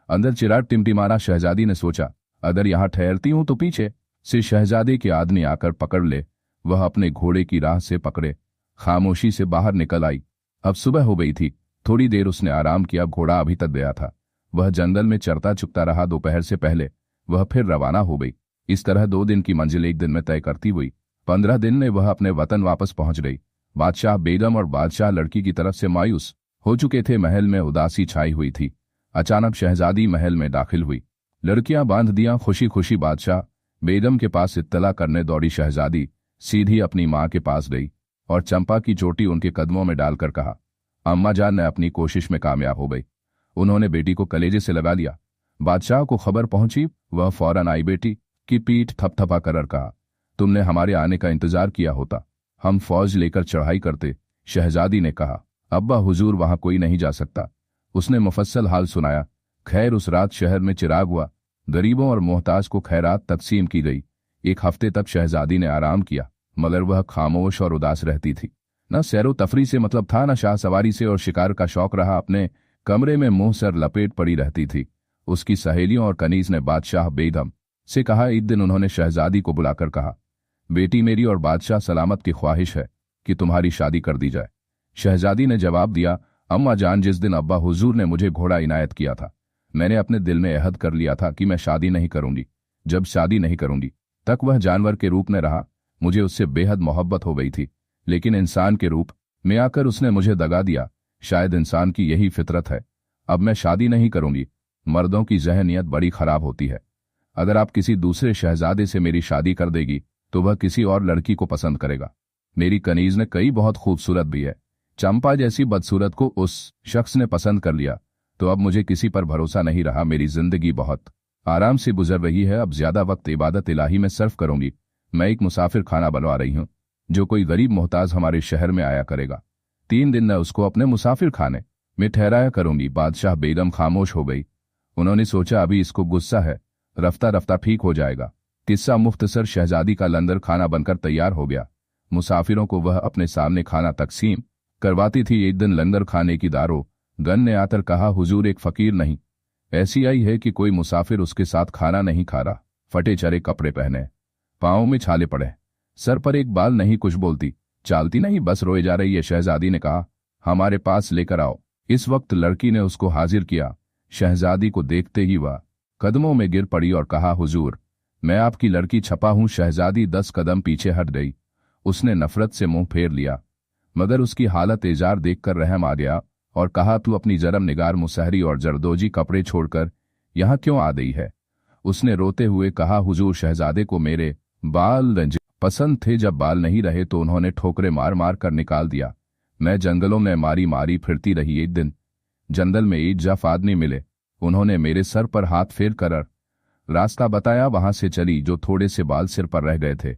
अंदर चिराग टिमटिमाना। शहजादी ने सोचा, अगर यहां ठहरती हूं तो पीछे से शहजादे के आदमी आकर पकड़ ले। वह अपने घोड़े की राह से पकड़े खामोशी से बाहर निकल आई। अब सुबह हो गई थी। थोड़ी देर उसने आराम किया। घोड़ा अभी तक गया था। वह जंगल में चरता चुगता रहा। दोपहर से पहले वह फिर रवाना हो गई। इस तरह 2 दिन की मंजिल 1 दिन में तय करती हुई 15 दिन में वह अपने वतन वापस पहुंच गई। बादशाह बेगम और बादशाह लड़की की तरफ से मायूस हो चुके थे। महल में उदासी छाई हुई थी। अचानक शहजादी महल में दाखिल हुई। लड़कियां बांध दियां। खुशी खुशी बादशाह बेगम के पास इत्तला करने दौड़ी। शहजादी सीधी अपनी मां के पास गई और चंपा की चोटी उनके कदमों में डालकर कहा, अम्मा जान ने अपनी कोशिश में कामयाब हो गई। उन्होंने बेटी को कलेजे से लगा लिया। बादशाह को खबर पहुंची। वह फौरन आई। बेटी की पीठ थपथपा कर कहा, तुमने हमारे आने का इंतजार किया होता, हम फौज लेकर चढ़ाई करते। शहजादी ने कहा, अब्बा हुजूर वहां कोई नहीं जा सकता। उसने मुफस्सल हाल सुनाया। खैर उस रात शहर में चिराग हुआ। गरीबों और मोहताज को खैरात तकसीम की गई। 1 हफ्ते तक शहजादी ने आराम किया, मगर वह खामोश और उदास रहती थी। न सैरो तफरी से मतलब था, न शाह सवारी से और शिकार का शौक रहा। अपने कमरे में मुंह सर लपेट पड़ी रहती थी। उसकी सहेलियों और कनीज ने बादशाह बेगम से कहा। एक दिन उन्होंने शहजादी को बुलाकर कहा, बेटी मेरी और बादशाह सलामत की ख्वाहिश है कि तुम्हारी शादी कर दी जाए। शहजादी ने जवाब दिया, अम्मा जान जिस दिन अब्बा हुजूर ने मुझे घोड़ा इनायत किया था, मैंने अपने दिल में अहद कर लिया था कि मैं शादी नहीं करूंगी। जब शादी नहीं करूंगी तक वह जानवर के रूप में रहा। मुझे उससे बेहद मोहब्बत हो गई थी, लेकिन इंसान के रूप में आकर उसने मुझे दगा दिया। शायद इंसान की यही फितरत है। अब मैं शादी नहीं करूंगी। मर्दों की ज़हनियत बड़ी खराब होती है। अगर आप किसी दूसरे शहजादे से मेरी शादी कर देगी तो वह किसी और लड़की को पसंद करेगा। मेरी कनीज ने कई बहुत खूबसूरत भी है। चंपा जैसी बदसूरत को उस शख्स ने पसंद कर लिया, तो अब मुझे किसी पर भरोसा नहीं रहा। मेरी जिंदगी बहुत आराम से गुजर रही है। अब ज्यादा वक्त इबादत इलाही में सर्फ करूंगी। मैं एक मुसाफिर खाना बनवा रही हूं, जो कोई गरीब मोहताज हमारे शहर में आया करेगा। 3 दिन मैं उसको अपने मुसाफिर खाने में ठहराया करूंगी। बादशाह बेगम खामोश हो गई। उन्होंने सोचा, अभी इसको गुस्सा है, रफ्ता रफ्ता ठीक हो जाएगा। किस्सा मुख्तसर, शहजादी का लंगर खाना बनकर तैयार हो गया। मुसाफिरों को वह अपने सामने खाना तकसीम करवाती थी। एक दिन लंगर खाने की दारो गन ने आकर कहा, हुजूर एक फकीर नहीं ऐसी आई है कि कोई मुसाफिर उसके साथ खाना नहीं खा रहा। फटे चरे कपड़े पहने, पाँव में छाले पड़े, सर पर एक बाल नहीं, कुछ बोलती चालती नहीं, बस रोए जा रही है। शहजादी ने कहा, हमारे पास लेकर आओ। इस वक्त लड़की ने उसको हाजिर किया। शहजादी को देखते ही वह कदमों में गिर पड़ी और कहा, हुजूर मैं आपकी लड़की छपा हूं। शहजादी 10 कदम पीछे हट गई। उसने नफरत से मुंह फेर लिया, मगर उसकी हालत एजार देखकर रहम आ गया और कहा, तू अपनी जरम निगार मुसहरी और जरदोजी कपड़े छोड़कर यहां क्यों आ गई है? उसने रोते हुए कहा, हुजूर शहजादे को मेरे बाल पसंद थे। जब बाल नहीं रहे तो उन्होंने ठोकरे मार मार कर निकाल दिया। मैं जंगलों में मारी मारी फिरती रही। एक दिन जंगल में एक जफ आदमी मिले। उन्होंने मेरे सर पर हाथ फेर कर रास्ता बताया। वहां से चली जो थोड़े से बाल सिर पर रह गए थे।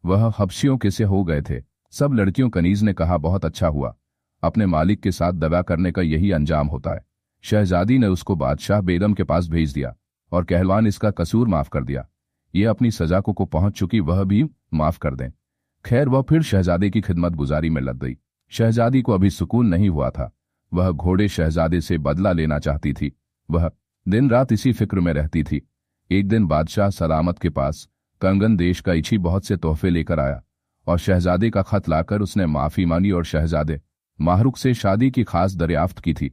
वह हबशियों के से हो गए थे। सब लड़कियों। कनीज ने कहा, बहुत अच्छा हुआ, अपने मालिक के साथ दगा करने का यही अंजाम होता है। शहजादी ने उसको बादशाह बेगम के पास भेज दिया और कहलवान इसका कसूर माफ कर दिया। ये अपनी सजा को पहुंच चुकी, वह भी माफ कर दें। खैर, वह फिर शहजादे की खिदमत गुजारी में लग गई। शहजादी को अभी सुकून नहीं हुआ था। वह घोड़े शहजादे से बदला लेना चाहती थी। वह दिन रात इसी फिक्र में रहती थी। एक दिन बादशाह सलामत के पास कंगन देश का इच्छी बहुत से तोहफे लेकर आया और शहजादे का खत लाकर उसने माफी मांगी और शहजादे माहरुख से शादी की खास दरियाफ्त की थी।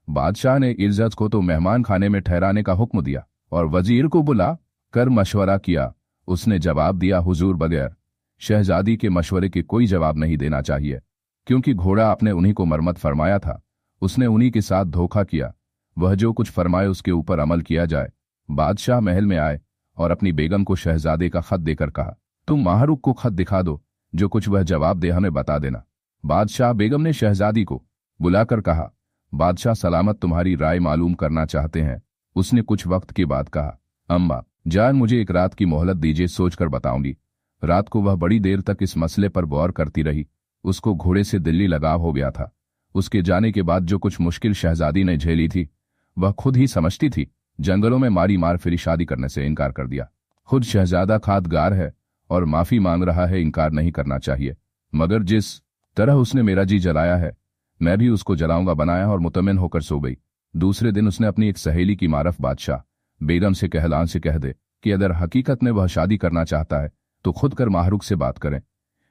बादशाह ने इर्जत को तो मेहमान खाने में ठहराने का हुक्म दिया और वजीर को बुला कर मशवरा किया। उसने जवाब दिया, हुजूर, बगैर शहजादी के मशवरे के कोई जवाब नहीं देना चाहिए, क्योंकि घोड़ा आपने उन्हीं को मरमत फरमाया था। उसने उन्हीं के साथ धोखा किया। वह जो कुछ फरमाए उसके ऊपर अमल किया जाए। बादशाह महल में आए और अपनी बेगम को शहजादे का खत देकर कहा, तुम माहरुख को खत दिखा दो, जो कुछ वह जवाब दे हमें बता देना। बादशाह बेगम ने शहजादी को बुलाकर कहा, बादशाह सलामत तुम्हारी राय मालूम करना चाहते हैं। उसने कुछ वक्त के बाद कहा, अम्मा जान, मुझे एक रात की मोहलत दीजिए, सोचकर बताऊंगी। रात को वह बड़ी देर तक इस मसले पर गौर करती रही। उसको घोड़े से दिल्ली लगाव हो गया था। उसके जाने के बाद जो कुछ मुश्किल शहजादी ने झेली थी वह खुद ही समझती थी। जंगलों में मारी मार फिरी शादी करने से इनकार कर दिया। खुद शहजादा खादगार है और माफी मांग रहा है, इनकार नहीं करना चाहिए। मगर जिस तरह उसने मेरा जी जलाया है, मैं भी उसको जलाऊंगा बनाया और मुतमिन होकर सो गई। दूसरे दिन उसने अपनी एक सहेली की मारफ बादशाह बेगम से कहलान से कह दे कि अगर हकीकत में वह शादी करना चाहता है तो खुद कर माहरुख से बात करें।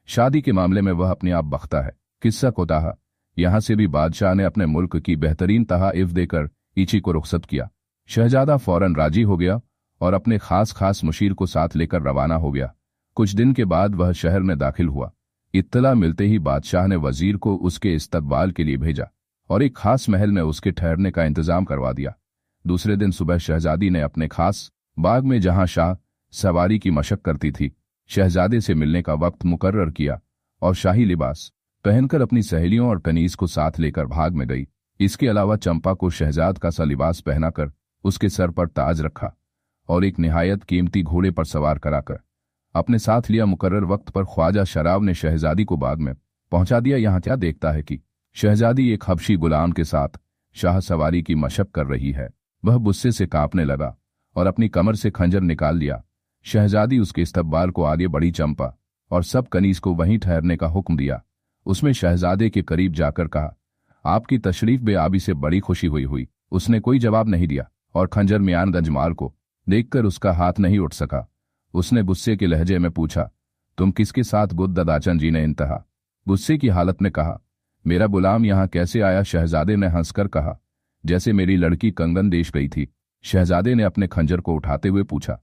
शादी के मामले में वह अपने आप बख्ता है। किस्सा कोताहा। यहां से भी बादशाह ने अपने मुल्क की बेहतरीन तहाइफ देकर इची को रुखसत किया। शहजादा फौरन राजी हो गया और अपने खास मुशीर को साथ लेकर रवाना हो गया। कुछ दिन के बाद वह शहर में दाखिल हुआ। इत्तला मिलते ही बादशाह ने वजीर को उसके इस्तकबाल के लिए भेजा और एक खास महल में उसके ठहरने का इंतजाम करवा दिया। दूसरे दिन सुबह शहजादी ने अपने खास बाग में, जहां शाह सवारी की मशक करती थी, शहजादे से मिलने का वक्त मुकर्रर किया और शाही लिबास पहनकर अपनी सहेलियों और कनीज को साथ लेकर भाग में गई। इसके अलावा चंपा को शहजाद का सा लिबास पहनाकर उसके सर पर ताज रखा और एक निहायत कीमती घोड़े पर सवार कराकर अपने साथ लिया। मुकर्रर वक्त पर ख्वाजा शराब ने शहजादी को बाग में पहुंचा दिया। यहां क्या देखता है कि शहजादी एक हबशी गुलाम के साथ शाह सवारी की मशक कर रही है। वह गुस्से से कांपने लगा और अपनी कमर से खंजर निकाल लिया। शहजादी उसके इस्तकबाल को आगे बढ़ी। चंपा और सब कनीज को वहीं ठहरने का हुक्म दिया। उसमें शहजादे के करीब जाकर कहा, आपकी तशरीफ बेआबी से बड़ी खुशी हुई। उसने कोई जवाब नहीं दिया और खंजर मियान गंजमाल को देखकर उसका हाथ नहीं उठ सका। उसने गुस्से के लहजे में पूछा, तुम किसके साथ? गुद्ददाचन जी ने इंतहा गुस्से की हालत में कहा, मेरा गुलाम यहां कैसे आया? शहजादे ने हंसकर कहा, जैसे मेरी लड़की कंगन देश गई थी। शहजादे ने अपने खंजर को उठाते हुए पूछा,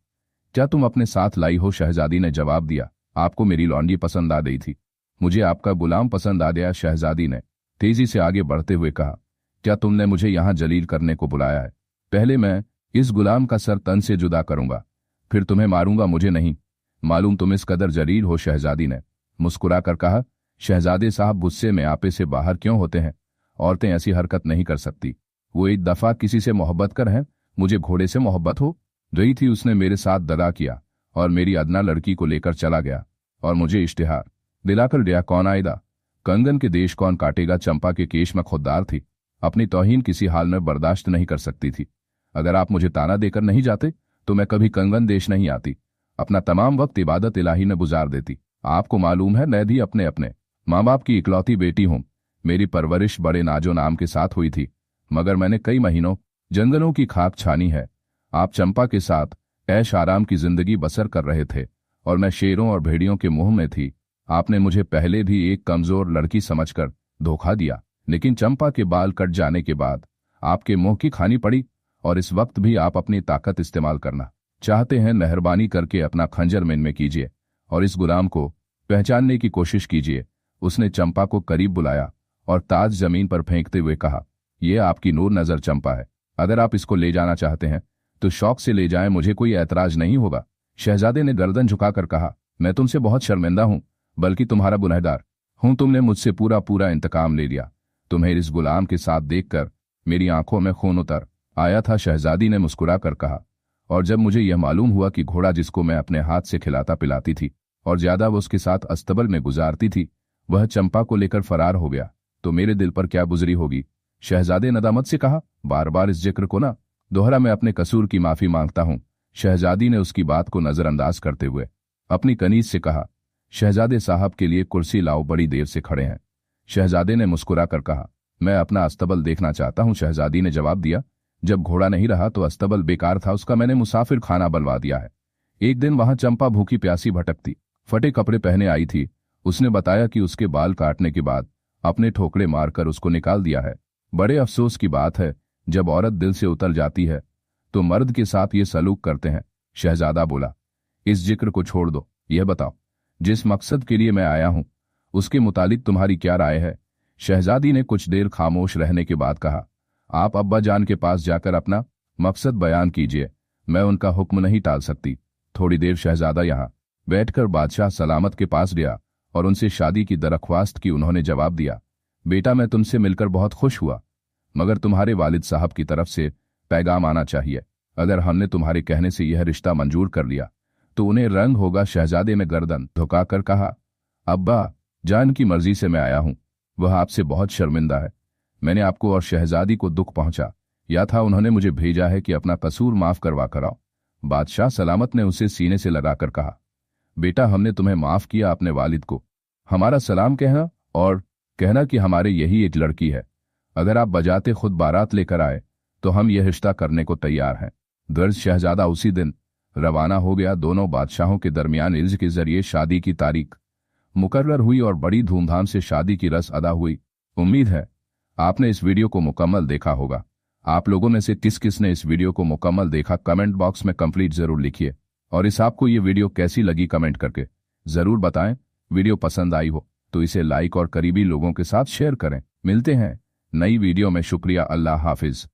क्या तुम अपने साथ लाई हो? शहजादी ने जवाब दिया, आपको मेरी लौंडी पसंद आ गई थी, मुझे आपका गुलाम पसंद आ गया। शहजादी ने तेजी से आगे बढ़ते हुए कहा, क्या तुमने मुझे यहां जलील करने को बुलाया है? पहले मैं इस गुलाम का सर तन से जुदा करूंगा, फिर तुम्हें मारूंगा। मुझे नहीं मालूम तुम इस कदर जलील हो। शहजादी ने मुस्कुराकर कहा, शहजादे साहब गुस्से में आपे से बाहर क्यों होते हैं? औरतें ऐसी हरकत नहीं कर सकती। वो एक दफा किसी से मोहब्बत कर है, मुझे घोड़े से मोहब्बत हो रही थी। उसने मेरे साथ दगा किया और मेरी अदना लड़की को लेकर चला गया और मुझे इश्तिहार दिलाकर गया। कौन आएगा? कंगन के देश कौन काटेगा? चंपा के केश में खुददार थी। अपनी तौहीन किसी हाल में बर्दाश्त नहीं कर सकती थी। अगर आप मुझे ताना देकर नहीं जाते तो मैं कभी कंगन देश नहीं आती। अपना तमाम वक्त इबादत इलाही में गुजार देती। आपको मालूम है मैं भी अपने माँ बाप की इकलौती बेटी हूं। मेरी परवरिश बड़े नाजो नाम के साथ हुई थी, मगर मैंने कई महीनों जंगलों की खाक छानी है। आप चंपा के साथ ऐश आराम की जिंदगी बसर कर रहे थे और मैं शेरों और भेड़ियों के मुंह में थी। आपने मुझे पहले भी एक कमजोर लड़की समझकर धोखा दिया, लेकिन चंपा के बाल कट जाने के बाद आपके मुंह की खानी पड़ी। और इस वक्त भी आप अपनी ताकत इस्तेमाल करना चाहते हैं। मेहरबानी करके अपना खंजर में कीजिए और इस गुलाम को पहचानने की कोशिश कीजिए। उसने चंपा को करीब बुलाया और ताज जमीन पर फेंकते हुए कहा, यह आपकी नूर नजर चंपा है। अगर आप इसको ले जाना चाहते हैं तो शौक से ले जाएं, मुझे कोई ऐतराज नहीं होगा। शहजादे ने गर्दन झुकाकर कहा, मैं तुमसे बहुत शर्मिंदा हूं, बल्कि तुम्हारा गुनहगार हूं। तुमने मुझसे पूरा इंतकाम ले लिया। तुम्हें इस गुलाम के साथ देखकर मेरी आंखों में खून उतर आया था। शहजादी ने मुस्कुरा कर कहा, और जब मुझे यह मालूम हुआ कि घोड़ा जिसको मैं अपने हाथ से खिलाता पिलाती थी और ज्यादा वो उसके साथ अस्तबल में गुजारती थी। वह चंपा को लेकर फरार हो गया तो मेरे दिल पर क्या गुजरी होगी। शहजादे नदामत से कहा, बार बार इस जिक्र को ना दोहरा, मैं अपने कसूर की माफी मांगता हूं। शहजादी ने उसकी बात को नजरअंदाज करते हुए अपनी कनीज से कहा, शहजादे साहब के लिए कुर्सी लाओ, बड़ी देर से खड़े हैं। शहजादे ने मुस्कुरा कर कहा, मैं अपना अस्तबल देखना चाहता हूं। शहजादी ने जवाब दिया, जब घोड़ा नहीं रहा तो अस्तबल बेकार था, उसका मैंने मुसाफिर खाना बनवा दिया है। एक दिन वहां चंपा भूखी प्यासी भटकती फटे कपड़े पहने आई थी। उसने बताया कि उसके बाल काटने के बाद अपने ठोकरे मारकर उसको निकाल दिया है। बड़े अफसोस की बात है, जब औरत दिल से उतर जाती है तो मर्द के साथ ये सलूक करते हैं। शहजादा बोला, इस जिक्र को छोड़ दो, यह बताओ जिस मकसद के लिए मैं आया हूं उसके मुतालिक तुम्हारी क्या राय है। शहजादी ने कुछ देर खामोश रहने के बाद कहा, आप अब्बा जान के पास जाकर अपना मकसद बयान कीजिए, मैं उनका हुक्म नहीं टाल सकती। थोड़ी देर शहजादा यहाँ बैठकर बादशाह सलामत के पास गया और उनसे शादी की दरख्वास्त की। उन्होंने जवाब दिया, बेटा मैं तुमसे मिलकर बहुत खुश हुआ, मगर तुम्हारे वालिद साहब की तरफ से पैगाम आना चाहिए। अगर हमने तुम्हारे कहने से यह रिश्ता मंजूर कर लिया तो उन्हें रंग होगा। शहजादे ने गर्दन झुकाकर कहा, अब्बा जान की मर्जी से मैं आया हूं, वह आपसे बहुत शर्मिंदा है। मैंने आपको और शहजादी को दुख पहुंचा या था, उन्होंने मुझे भेजा है कि अपना कसूर माफ करवा कर आओ। बादशाह सलामत ने उसे सीने से लगाकर कहा, बेटा हमने तुम्हें माफ किया, अपने वालिद को हमारा सलाम कहना और कहना कि हमारे यही एक लड़की है। अगर आप बजाते खुद बारात लेकर आए तो हम यह रिश्ता करने को तैयार हैं। दर्ज शहजादा उसी दिन रवाना हो गया। दोनों बादशाहों के दरमियान इल्ज के जरिए शादी की तारीख मुकर्रर हुई और बड़ी धूमधाम से शादी की रस्म अदा हुई। उम्मीद है आपने इस वीडियो को मुकम्मल देखा होगा। आप लोगों में से किस किस ने इस वीडियो को मुकम्मल देखा, कमेंट बॉक्स में कंप्लीट जरूर लिखिए। और इस आपको ये वीडियो कैसी लगी कमेंट करके जरूर बताएं। वीडियो पसंद आई हो तो इसे लाइक और करीबी लोगों के साथ शेयर करें। मिलते हैं नई वीडियो में। शुक्रिया, अल्लाह हाफिज।